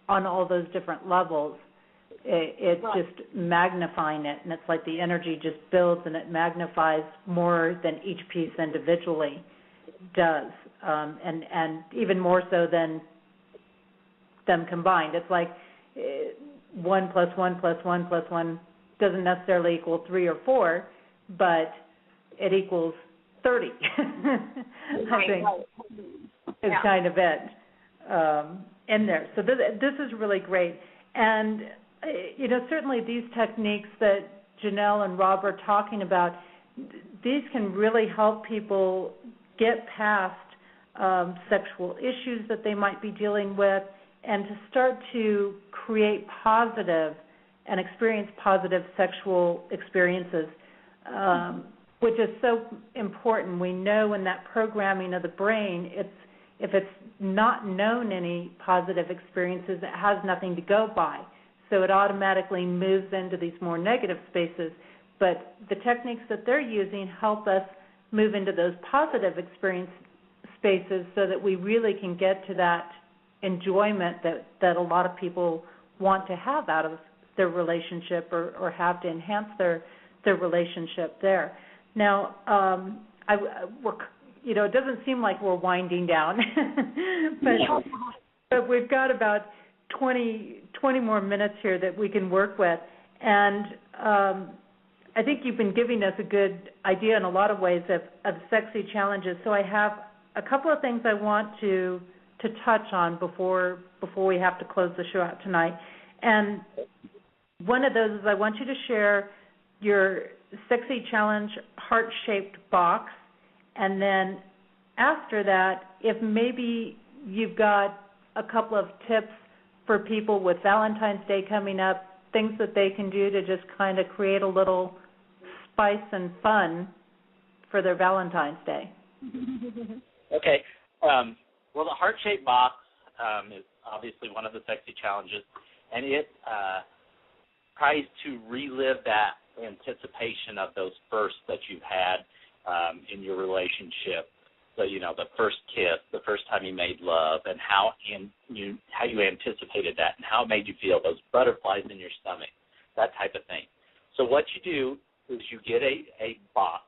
on all those different levels. It's right. Just magnifying it, and it's like the energy just builds and it magnifies more than each piece individually does, and even more so than them combined. It's like 1 + 1 + 1 + 1 doesn't necessarily equal 3 or 4, but it equals 30. I think is kind of it in there. So this is really great. And, certainly these techniques that Janelle and Rob are talking about, these can really help people get past sexual issues that they might be dealing with and to start to create positive and experience positive sexual experiences. Which is so important. We know in that programming of the brain, if it's not known any positive experiences, it has nothing to go by. So it automatically moves into these more negative spaces. But the techniques that they're using help us move into those positive experience spaces so that we really can get to that enjoyment that a lot of people want to have out of their relationship or have to enhance their relationship there. Now, it doesn't seem like we're winding down, but we've got about 20 more minutes here that we can work with. And I think you've been giving us a good idea in a lot of ways of sexy challenges. So I have a couple of things I want to touch on before we have to close the show out tonight. And one of those is I want you to share your Sexy Challenge heart-shaped box, and then after that, if maybe you've got a couple of tips for people with Valentine's Day coming up, things that they can do to just kind of create a little spice and fun for their Valentine's Day. Okay. Well, the heart-shaped box is obviously one of the Sexy Challenges, and it tries to relive that anticipation of those firsts that you've had in your relationship. So, the first kiss, the first time you made love, and how you anticipated that and how it made you feel, those butterflies in your stomach, that type of thing. So what you do is you get a box,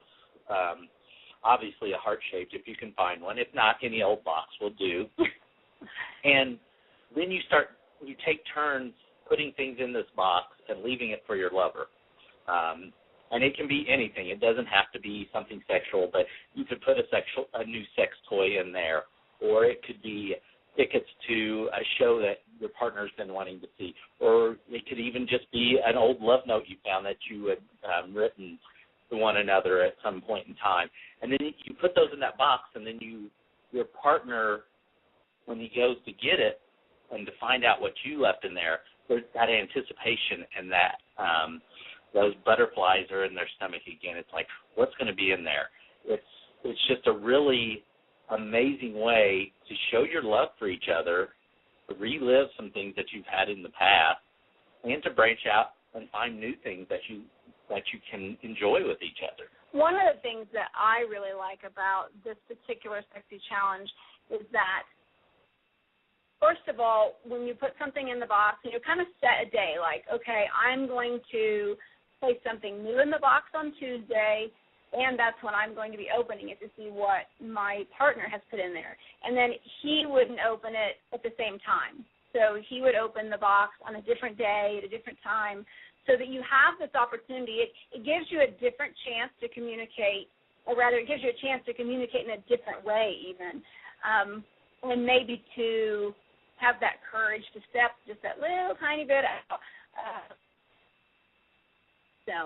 obviously a heart-shaped if you can find one. If not, any old box will do. And then you take turns putting things in this box and leaving it for your lover. And it can be anything. It doesn't have to be something sexual, but you could put a new sex toy in there, or it could be tickets to a show that your partner's been wanting to see, or it could even just be an old love note you found that you had written to one another at some point in time. And then you put those in that box, and then your partner, when he goes to get it and to find out what you left in there, there's that anticipation and that those butterflies are in their stomach again. It's like, what's going to be in there? It's just a really amazing way to show your love for each other, to relive some things that you've had in the past, and to branch out and find new things that you can enjoy with each other. One of the things that I really like about this particular Sexy Challenge is that first of all, when you put something in the box, you kind of set a day, like, okay, I'm going to place something new in the box on Tuesday, and that's when I'm going to be opening it to see what my partner has put in there. And then he wouldn't open it at the same time. So he would open the box on a different day at a different time so that you have this opportunity. It gives you a different chance to communicate, or rather it gives you a chance to communicate in a different way even, and maybe to have that courage to step just that little tiny bit out.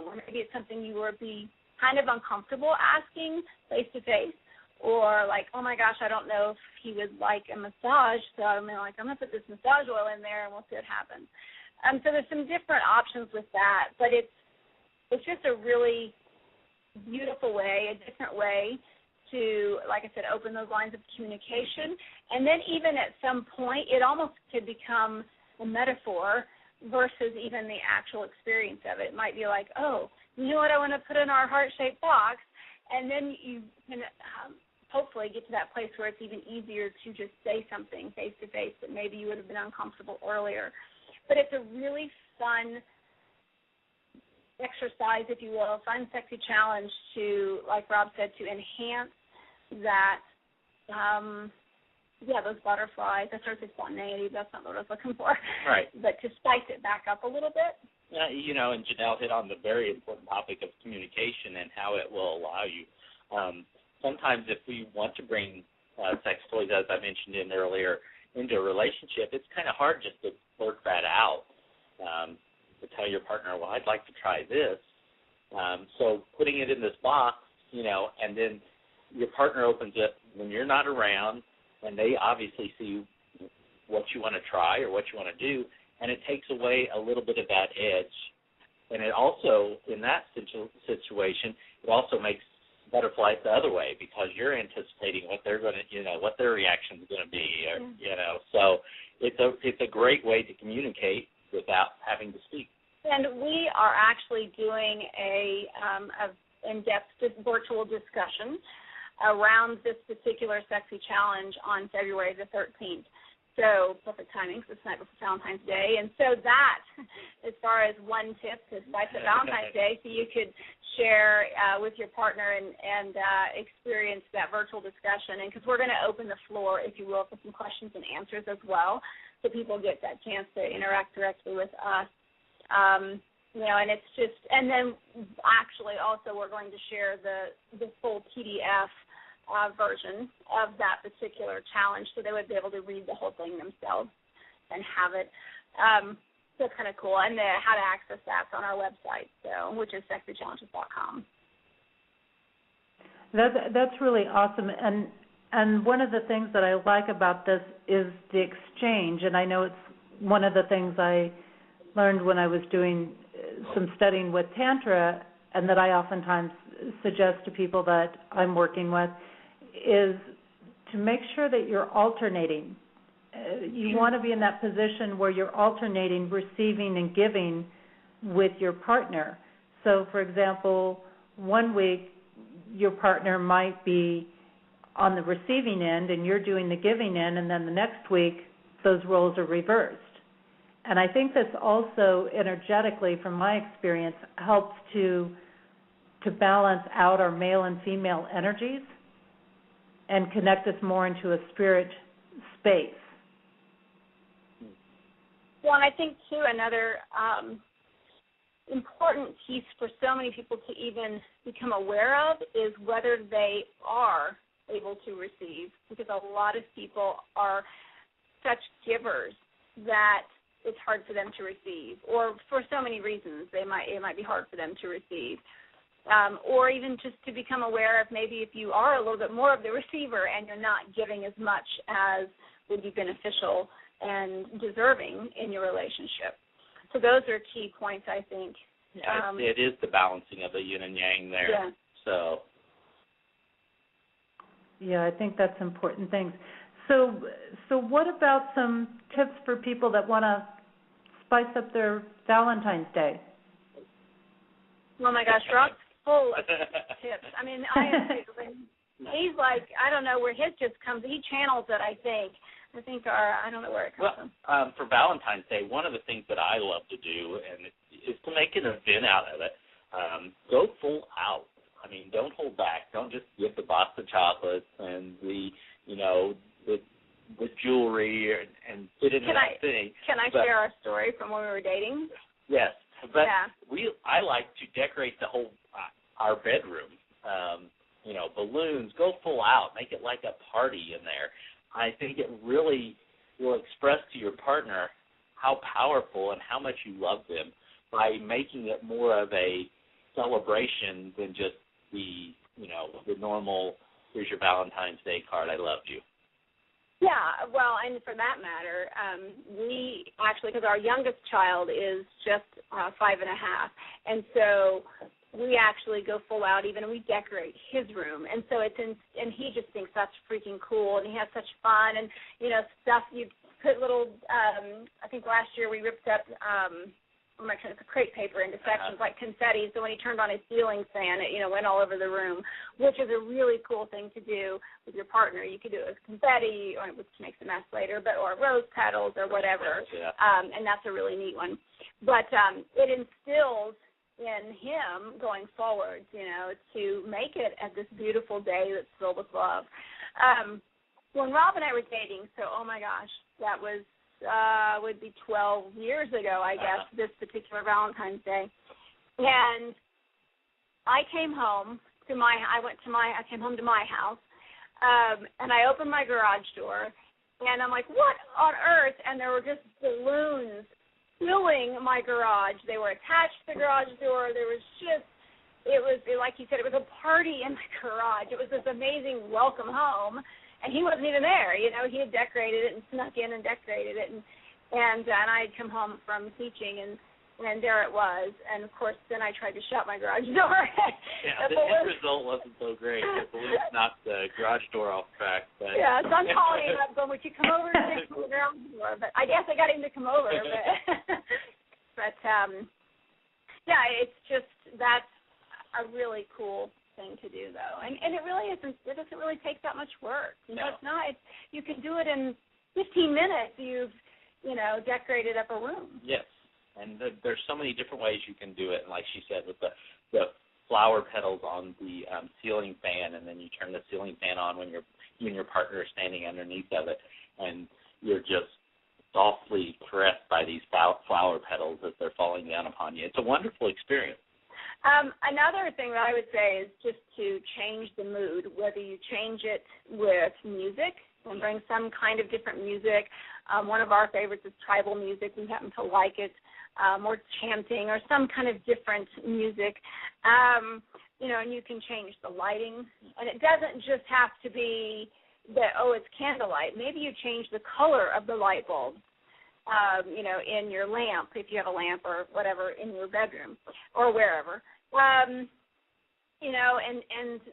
Or maybe it's something you would be kind of uncomfortable asking face-to-face, or like, oh, my gosh, I don't know if he would like a massage, so I'm going to put this massage oil in there and we'll see what happens. So there's some different options with that, but it's just a really beautiful way, a different way to, like I said, open those lines of communication. And then even at some point, it almost could become a metaphor versus even the actual experience of it. It might be like, oh, you know what I want to put in our heart-shaped box? And then you can hopefully get to that place where it's even easier to just say something face-to-face that maybe you would have been uncomfortable earlier. But it's a really fun exercise, if you will, a fun, sexy challenge to, like Rob said, to enhance that, those butterflies. That starts with spontaneity. That's not what I was looking for. Right. But to spice it back up a little bit. And Janelle hit on the very important topic of communication and how it will allow you. Sometimes if we want to bring sex toys, as I mentioned earlier, into a relationship, it's kind of hard just to blurt that out, to tell your partner, well, I'd like to try this. So putting it in this box, and then your partner opens it when you're not around, and they obviously see what you want to try or what you want to do, and it takes away a little bit of that edge. And it also, in that situation, it also makes butterflies the other way because you're anticipating what they're going to, what their reaction is going to be, So it's a great way to communicate without having to speak. And we are actually doing a in-depth virtual discussion around this particular sexy challenge on February the 13th. So perfect timing, because it's the night before Valentine's Day. And so that, as far as one tip to spice up Valentine's Day, so you could share with your partner and experience that virtual discussion. And because we're going to open the floor, if you will, for some questions and answers as well, so people get that chance to interact directly with us. And it's just, and then actually also we're going to share the full PDF version of that particular challenge, so they would be able to read the whole thing themselves and have it. So it's kind of cool. And how to access that's on our website, which is sexychallenges.com. That's really awesome. And one of the things that I like about this is the exchange. And I know it's one of the things I learned when I was doing some studying with Tantra, and that I oftentimes suggest to people that I'm working with, is to make sure that you're alternating. You want to be in that position where you're alternating receiving and giving with your partner. So, for example, one week your partner might be on the receiving end and you're doing the giving end, and then the next week those roles are reversed. And I think this also energetically, from my experience, helps to balance out our male and female energies and connect us more into a spirit space. Well, and I think, too, another important piece for so many people to even become aware of is whether they are able to receive, because a lot of people are such givers that it's hard for them to receive, or for so many reasons it might be hard for them to receive. Or even just to become aware of maybe if you are a little bit more of the receiver and you're not giving as much as would be beneficial and deserving in your relationship. So those are key points, I think. Yeah, it is the balancing of the yin and yang there. Yeah. So. Yeah, I think that's important things. So what about some tips for people that want to spice up their Valentine's Day? Oh, my gosh, Rob's full of tips. I mean, he's like, I don't know where his just comes. He channels it, I think. I think I don't know where it comes from. For Valentine's Day, one of the things that I love to do is to make an event out of it. Go full out. I mean, don't hold back. Don't just give the box of chocolates and the jewelry and fit into that thing. Can I share our story from when we were dating? Yes, but yeah. I like to decorate the whole our bedroom. Balloons. Go full out. Make it like a party in there. I think it really will express to your partner how powerful and how much you love them by making it more of a celebration than just the normal, here's your Valentine's Day card, I loved you. Yeah, well, and for that matter, we actually, because our youngest child is just 5.5, and so we actually go full out even, and we decorate his room, and so and he just thinks that's freaking cool, and he has such fun, and stuff. You put little. I think last year we ripped up crepe paper into sections like confetti. So when he turned on his ceiling fan, it went all over the room, which is a really cool thing to do with your partner. You could do it with confetti, which makes a mess later, or rose petals or whatever, and that's a really neat one. But it instills in him going forward, to make it at this beautiful day that's filled with love. When Rob and I were dating, so oh my gosh, that was would be 12 years ago, I guess, this particular Valentine's Day. And I came home to my house, and I opened my garage door, and I'm like, what on earth? And there were just balloons filling my garage. They were attached to the garage door. There was like you said, it was a party in the garage. It was this amazing welcome home, and he wasn't even there. He had decorated it and snuck in and decorated it, and I had come home from teaching, and there it was. And of course, then I tried to shut my garage door. Yeah, the end result wasn't so great. The balloons knocked the garage door off track. But yeah, so I'm calling him up, going, would you come over and fix the garage door? But I guess I got him to come over. But yeah, it's just that's a really cool thing to do, though, and it really isn't. It doesn't really take that much work. No. It's not. You can do it in 15 minutes. You've decorated up a room. Yes, and there's so many different ways you can do it. And like she said, with the flower petals on the ceiling fan, and then you turn the ceiling fan on when you and your partner are standing underneath of it, and you're just softly caressed by these flower petals as they're falling down upon you. It's a wonderful experience. Another thing that I would say is just to change the mood, whether you change it with music and bring some kind of different music. One of our favorites is tribal music. We happen to like it, or chanting or some kind of different music. And you can change the lighting. And it doesn't just have to be that, it's candlelight. Maybe you change the color of the light bulb. In your lamp, if you have a lamp or whatever in your bedroom or wherever, and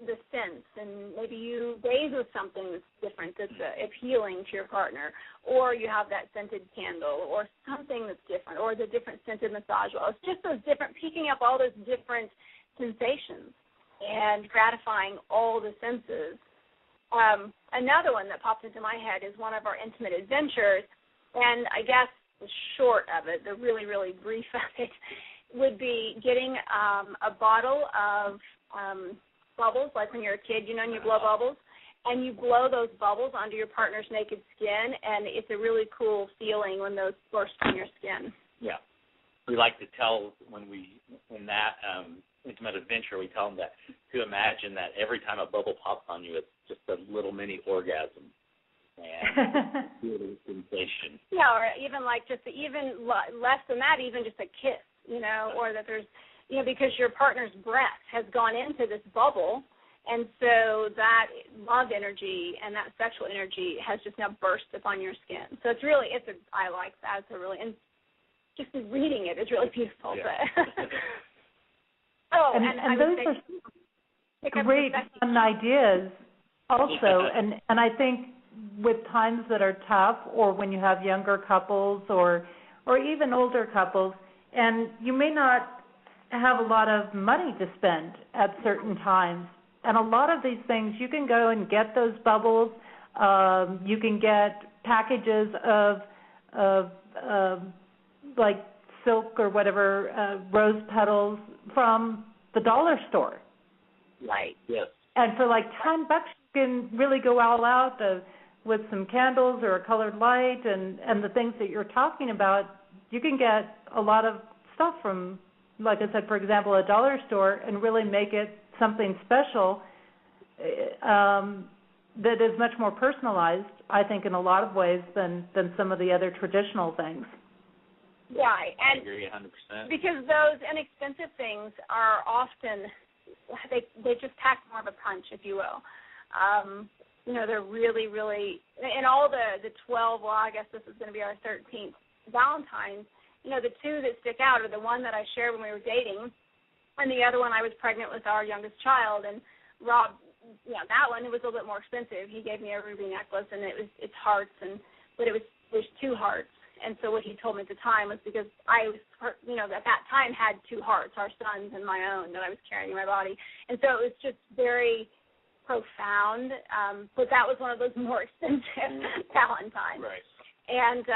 the scents, and maybe you bathe with something that's different, that's appealing to your partner, or you have that scented candle or something that's different, or the different scented massage oil. It's just those different, picking up all those different sensations and gratifying all the senses. Another one that popped into my head is one of our intimate adventures. And I guess the short of it, the really, really brief of it, would be getting a bottle of bubbles, like when you're a kid, and you blow bubbles, and you blow those bubbles onto your partner's naked skin, and it's a really cool feeling when those burst on your skin. Yeah. We like to tell in that intimate adventure, we tell them that to imagine that every time a bubble pops on you, it's just a little mini orgasm. And sensation. Yeah, or even like even less than that, even just a kiss, or that there's, because your partner's breath has gone into this bubble, and so that love energy and that sexual energy has just now burst upon your skin. So I like that. It's a really, and just reading it is really beautiful. Yeah. But, and those are great fun ideas also, and I think with times that are tough, or when you have younger couples or even older couples, and you may not have a lot of money to spend at certain times. And a lot of these things, you can go and get those bubbles. You can get packages of like silk or whatever, rose petals from the dollar store. Right. Yes. And for like $10, you can really go all out with some candles or a colored light and the things that you're talking about. You can get a lot of stuff from, like I said, for example, a dollar store and really make it something special that is much more personalized, I think, in a lot of ways than some of the other traditional things. Right. And I agree 100%. Because those inexpensive things are often, they just pack more of a punch, if you will. They're really, really, in all the 12, well, I guess this is going to be our 13th Valentine's, the two that stick out are the one that I shared when we were dating, and the other one I was pregnant with our youngest child. And Rob, that one, it was a little bit more expensive. He gave me a ruby necklace, and it's hearts, but there's two hearts. And so what he told me at the time was because I was, at that time had two hearts, our son's and my own, that I was carrying in my body. And so it was just very profound. But that was one of those more expensive Valentines. Right. And,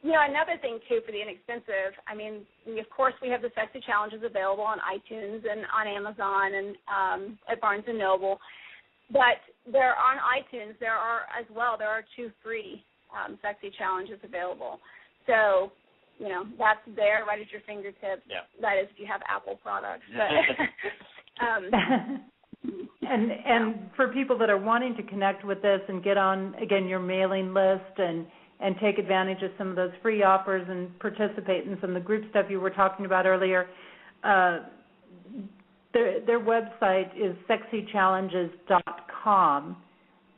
another thing, too, for the inexpensive, I mean, of course, we have the Sexy Challenges available on iTunes and on Amazon and at Barnes & Noble. But on iTunes, there are 2 free Sexy Challenges available. So, that's there right at your fingertips. Yeah. That is if you have Apple products. But, and for people that are wanting to connect with this and get on, again, your mailing list and take advantage of some of those free offers and participate in some of the group stuff you were talking about earlier, their website is sexychallenges.com,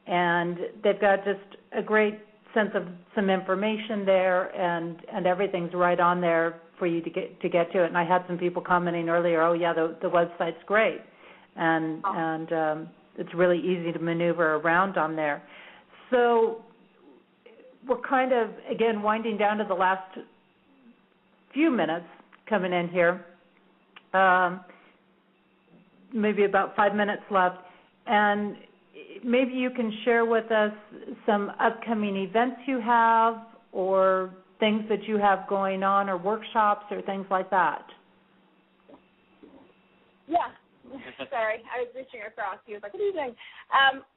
and they've got just a great sense of some information there, and everything's right on there for you to get to it. And I had some people commenting earlier, oh yeah, the website's great, and it's really easy to maneuver around on there. So we're kind of, again, winding down to the last few minutes coming in here, maybe about 5 minutes left, and maybe you can share with us some upcoming events you have or things that you have going on or workshops or things like that. Yeah. Sorry, I was reaching across. He was like, what are you doing?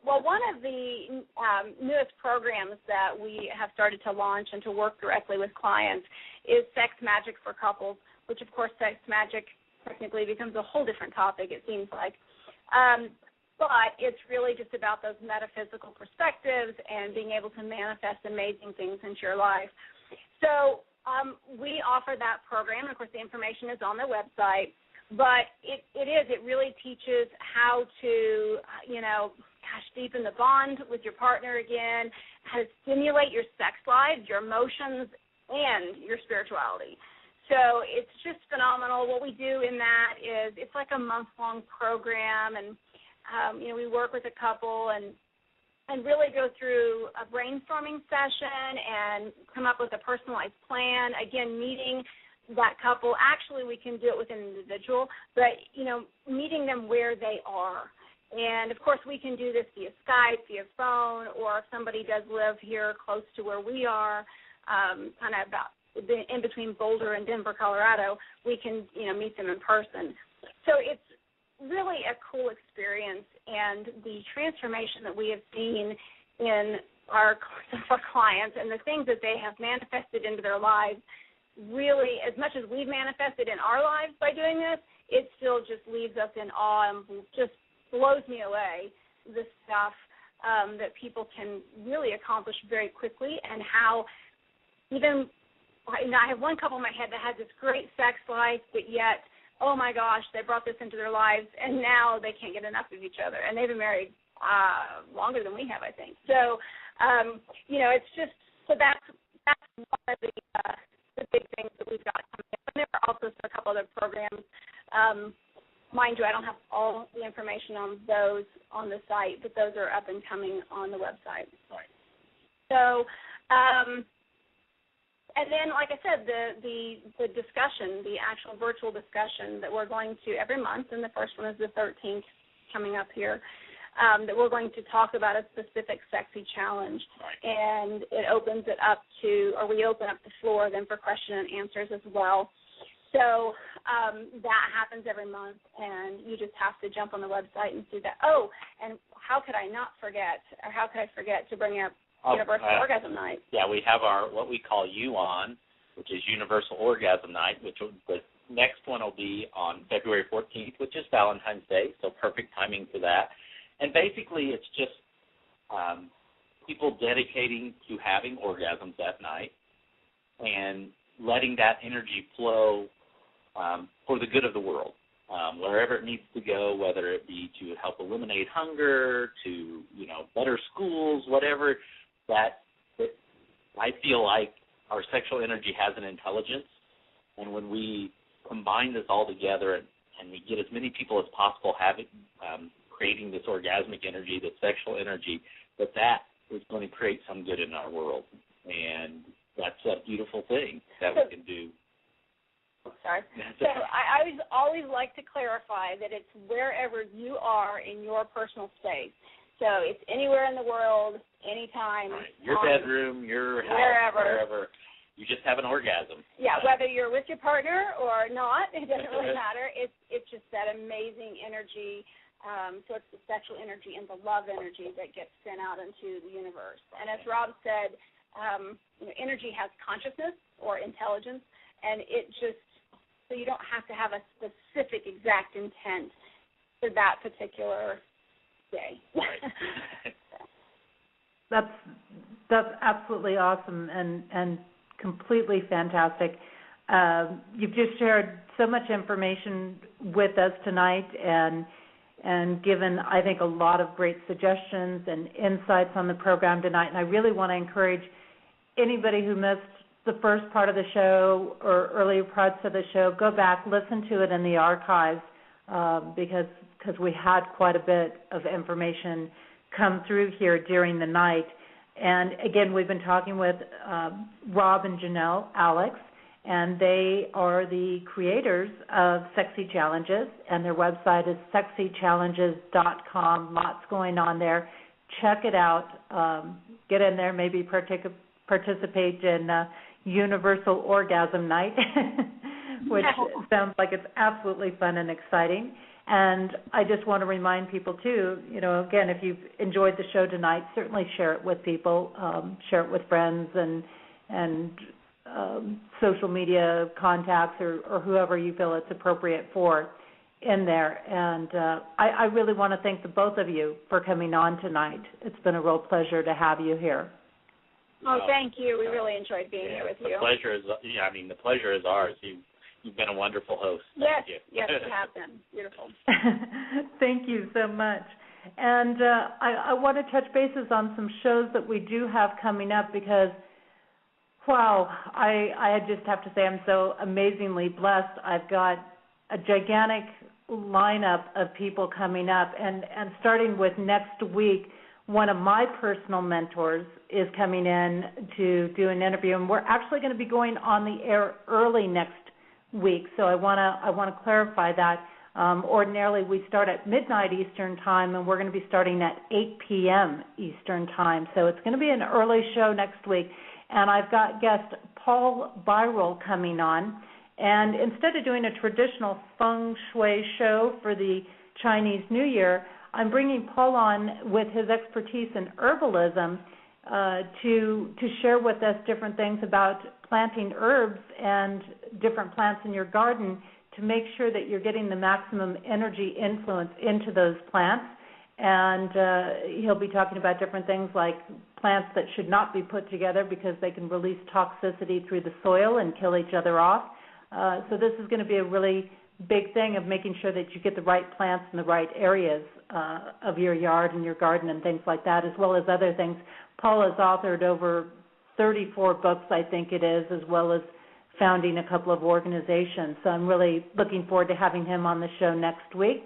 Well, one of the newest programs that we have started to launch and to work directly with clients is Sex Magic for Couples, which, of course, sex magic technically becomes a whole different topic, it seems like. But it's really just about those metaphysical perspectives and being able to manifest amazing things into your life. So we offer that program. Of course, the information is on the website. But it really teaches how to, deepen the bond with your partner again, how to stimulate your sex life, your emotions, and your spirituality. So it's just phenomenal. What we do in that is it's like a month-long program, and, we work with a couple and really go through a brainstorming session and come up with a personalized plan, again, meeting that couple. Actually, we can do it with an individual, but, meeting them where they are. And, of course, we can do this via Skype, via phone, or if somebody does live here close to where we are, kind of about in between Boulder and Denver, Colorado, we can, meet them in person. So it's really a cool experience, and the transformation that we have seen in our clients and the things that they have manifested into their lives, really, as much as we've manifested in our lives by doing this, it still just leaves us in awe and just blows me away, the stuff that people can really accomplish very quickly, and how even, I have one couple in my head that has this great sex life, but yet, oh my gosh, they brought this into their lives, and now they can't get enough of each other, and they've been married longer than we have, I think. So, it's just, so that's one of the big things that we've got coming up. And there are also a couple other programs. Mind you, I don't have all the information on those on the site, but those are up and coming on the website. Right. So, and then, like I said, the discussion, the actual virtual discussion that we're going to every month, and the first one is the 13th coming up here. that we're going to talk about a specific sexy challenge. Right. And it opens it up to, or we open up the floor then for question and answers as well. So that happens every month, and you just have to jump on the website and see that. Oh, and how could I not forget, or how could I forget to bring up Universal Orgasm Night? Yeah, we have our what we call U-On, which is Universal Orgasm Night, which the next one will be on February 14th, which is Valentine's Day, so perfect timing for that. And basically it's just people dedicating to having orgasms that night and letting that energy flow for the good of the world, wherever it needs to go, whether it be to help eliminate hunger, to, better schools, whatever, that I feel like our sexual energy has an intelligence, and when we combine this all together and we get as many people as possible creating this orgasmic energy, this sexual energy, that is going to create some good in our world, and that's a beautiful thing that we can do. Sorry. So I always like to clarify that it's wherever you are in your personal space. So it's anywhere in the world, anytime. Right. Your bedroom, your house, wherever. You just have an orgasm. Yeah, whether you're with your partner or not, it doesn't really matter. It's just that amazing energy. So it's the sexual energy and the love energy that gets sent out into the universe. And as Rob said, energy has consciousness or intelligence, and it just, so you don't have to have a specific exact intent for that particular day. That's absolutely awesome and completely fantastic. You've just shared so much information with us tonight and given, I think, a lot of great suggestions and insights on the program tonight. And I really want to encourage anybody who missed the first part of the show or earlier parts of the show, go back, listen to it in the archives because we had quite a bit of information come through here during the night. And, again, we've been talking with Rob and Janelle, Alex, and they are the creators of Sexy Challenges, and their website is sexychallenges.com. Lots going on there. Check it out. Get in there, maybe participate in Universal Orgasm Night, which sounds like it's absolutely fun and exciting. And I just want to remind people, too, again, if you've enjoyed the show tonight, certainly share it with people, share it with friends and social media contacts or whoever you feel it's appropriate for in there. And I really want to thank the both of you for coming on tonight. It's been a real pleasure to have you here. Oh, thank you. We really enjoyed being here with you. The pleasure is ours. You've been a wonderful host. Yes, yes, you have been. Beautiful. Thank you so much. And I want to touch bases on some shows that we do have coming up because, wow, I just have to say I'm so amazingly blessed. I've got a gigantic lineup of people coming up, and starting with next week, one of my personal mentors is coming in to do an interview, and we're actually going to be going on the air early next week. So I want to clarify that. Ordinarily, we start at midnight Eastern time, and we're going to be starting at 8 p.m. Eastern time. So it's going to be an early show next week. And I've got guest Paul Byral coming on. And instead of doing a traditional feng shui show for the Chinese New Year, I'm bringing Paul on with his expertise in herbalism to share with us different things about planting herbs and different plants in your garden to make sure that you're getting the maximum energy influence into those plants. And he'll be talking about different things like plants that should not be put together because they can release toxicity through the soil and kill each other off. So this is going to be a really big thing of making sure that you get the right plants in the right areas of your yard and your garden and things like that, as well as other things. Paul has authored over 34 books, I think it is, as well as founding a couple of organizations. So I'm really looking forward to having him on the show next week.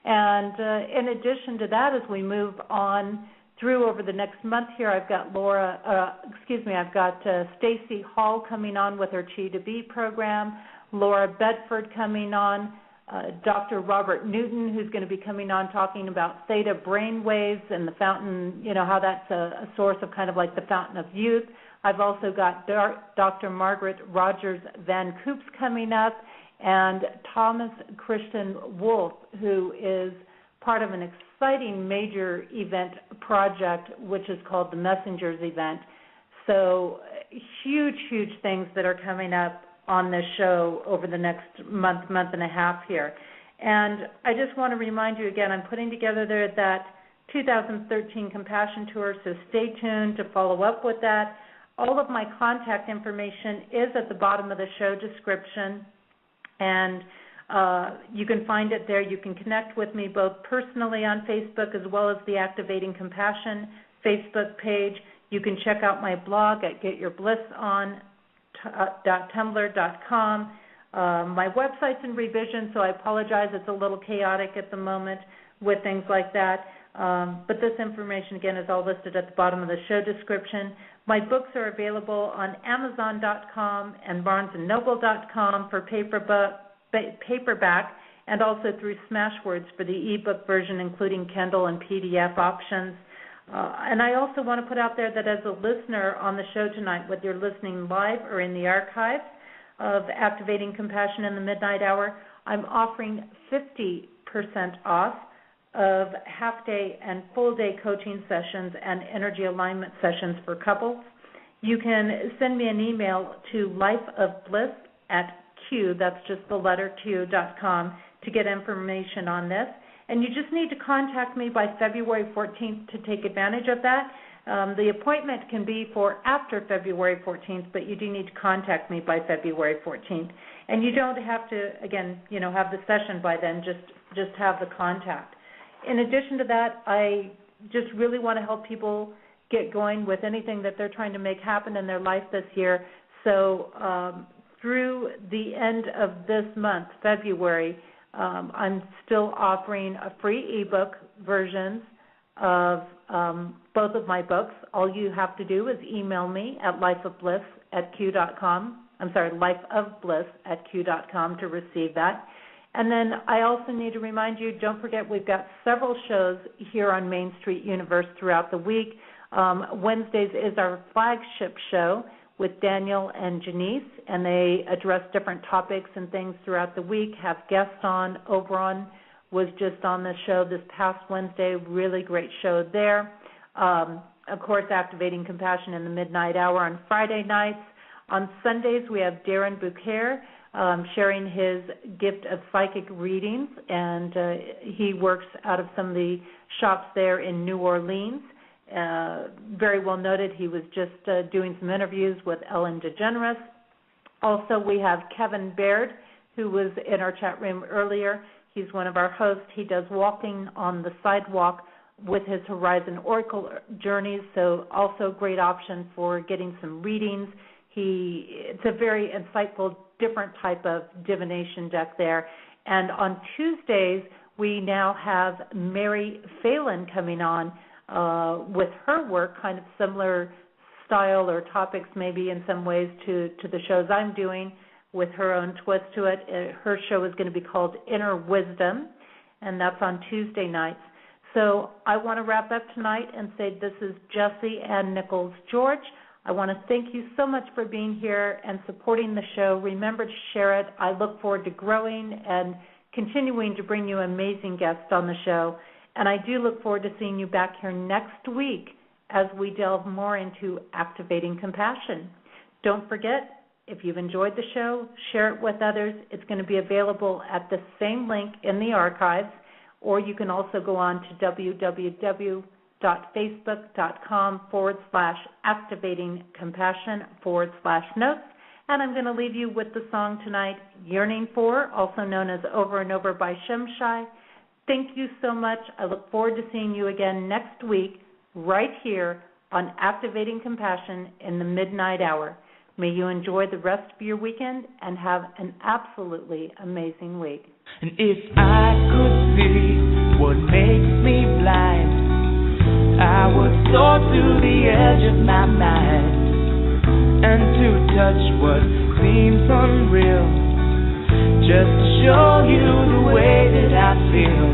And in addition to that, as we move on through over the next month here, I've got Stacey Hall coming on with her Chi to Be program, Laura Bedford coming on Dr. Robert Newton, who's going to be coming on talking about theta brain waves and the fountain, how that's a source of kind of like the fountain of youth. I've also got Dr. Margaret Rogers Van Coops coming up, and Thomas Christian Wolf, who is part of an exciting major event project, which is called the Messengers event. So huge, huge things that are coming up on this show over the next month and a half here. And I just want to remind you again, I'm putting together there that 2013 Compassion Tour, so stay tuned to follow up with that. All of my contact information is at the bottom of the show description, and you can find it there. You can connect with me both personally on Facebook as well as the Activating Compassion Facebook page. You can check out my blog at getyourblisson.tumblr.com. My website's in revision, so I apologize. It's a little chaotic at the moment with things like that. But this information, again, is all listed at the bottom of the show description. My books are available on Amazon.com and BarnesandNoble.com for paperback, and also through Smashwords for the ebook version, including Kindle and PDF options. And I also want to put out there that as a listener on the show tonight, whether you're listening live or in the archives of Activating Compassion in the Midnight Hour, I'm offering 50% off of half-day and full-day coaching sessions and energy alignment sessions for couples. You can send me an email to lifeofbliss@Q, that's just the letter Q.com, to get information on this. And you just need to contact me by February 14th to take advantage of that. The appointment can be for after February 14th, but you do need to contact me by February 14th. And you don't have to, again, have the session by then, just have the contact. In addition to that, I just really want to help people get going with anything that they're trying to make happen in their life this year. So through the end of this month, February, I'm still offering a free ebook versions of both of my books. All you have to do is email me at lifeofbliss@q.com. I'm sorry, lifeofbliss@q.com to receive that. And then I also need to remind you, don't forget we've got several shows here on Main Street Universe throughout the week. Wednesdays is our flagship show with Daniel and Janice, and they address different topics and things throughout the week, have guests on. Oberon was just on the show this past Wednesday, really great show there. Of course, Activating Compassion in the Midnight Hour on Friday nights. On Sundays, we have Darren Bouquet sharing his gift of psychic readings, and he works out of some of the shops there in New Orleans. Very well noted. He was just doing some interviews with Ellen DeGeneres. Also, we have Kevin Baird, who was in our chat room earlier. He's one of our hosts. He does walking on the sidewalk with his Horizon Oracle journeys, so also a great option for getting some readings. It's a very insightful, different type of divination deck there. And on Tuesdays, we now have Mary Phelan coming on with her work, kind of similar style or topics maybe in some ways to the shows I'm doing, with her own twist to it. Her show is going to be called Inner Wisdom, and that's on Tuesday nights. So I want to wrap up tonight and say this is Jessie and Nichols George. I want to thank you so much for being here and supporting the show. Remember to share it. I look forward to growing and continuing to bring you amazing guests on the show. And I do look forward to seeing you back here next week as we delve more into Activating Compassion. Don't forget, if you've enjoyed the show, share it with others. It's going to be available at the same link in the archives, or you can also go on to www.facebook.com/activatingcompassion/notes. And I'm going to leave you with the song tonight, Yearning For, also known as Over and Over by Shimshai. Thank you so much. I look forward to seeing you again next week right here on Activating Compassion in the Midnight Hour. May you enjoy the rest of your weekend and have an absolutely amazing week. And if I could see what makes me blind, I would soar to the edge of my mind, and to touch what seems unreal just to show you the way that I feel.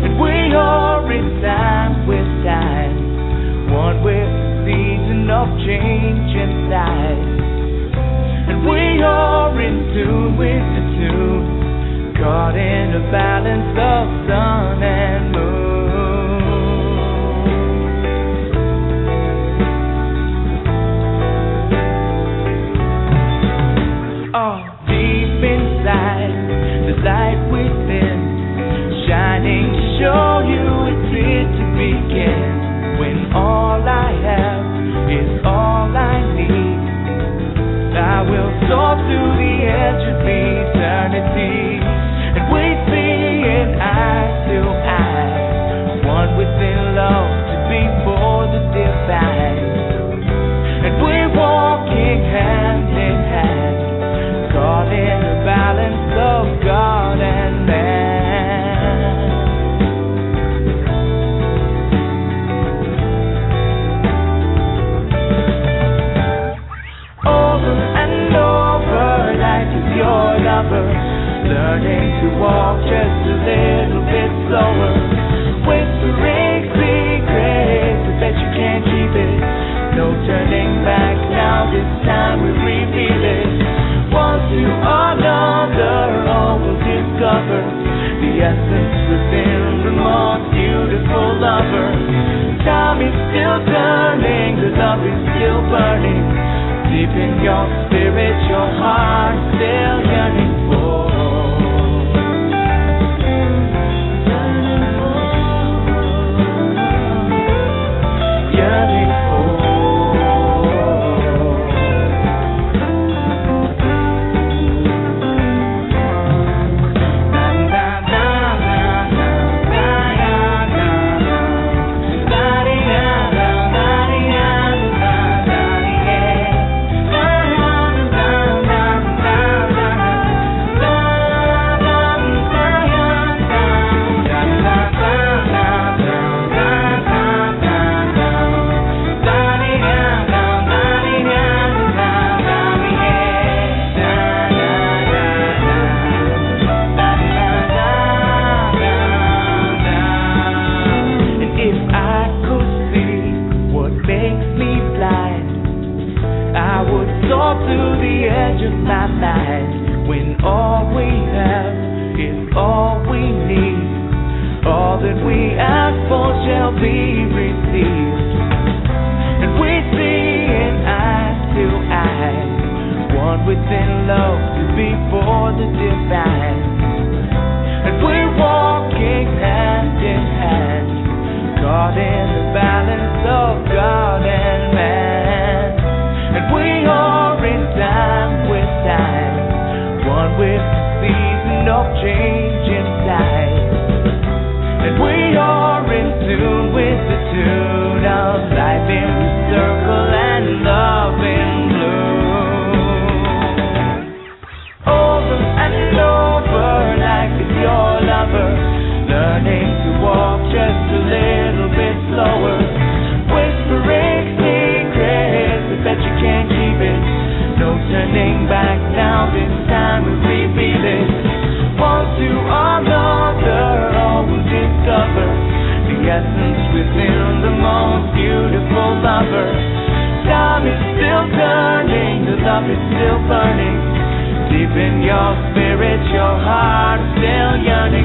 And we are in time with time, one with the season of change inside. And we are in tune with the tune, caught in a balance of sun and moon. Oh, deep inside, the light within, shining to show you it's here to begin. When all I have is all I need, I will soar to the edge of eternity. And we see it eye to eye, one within love to be for the divine. And we're walking hand in hand, caught in the balance of God and man. Over and over, life is your lover, learning to walk just a little bit slower, whispering secrets, I bet you can't keep it. No turning back now, this time we reveal it. One to another, all will discover the essence within the most beautiful lover. Time is still turning, the love is still burning. Deep in your spirit, your heart still yearning for. Yearning for. love is still burning. Deep in your spirit, your heart still yearning.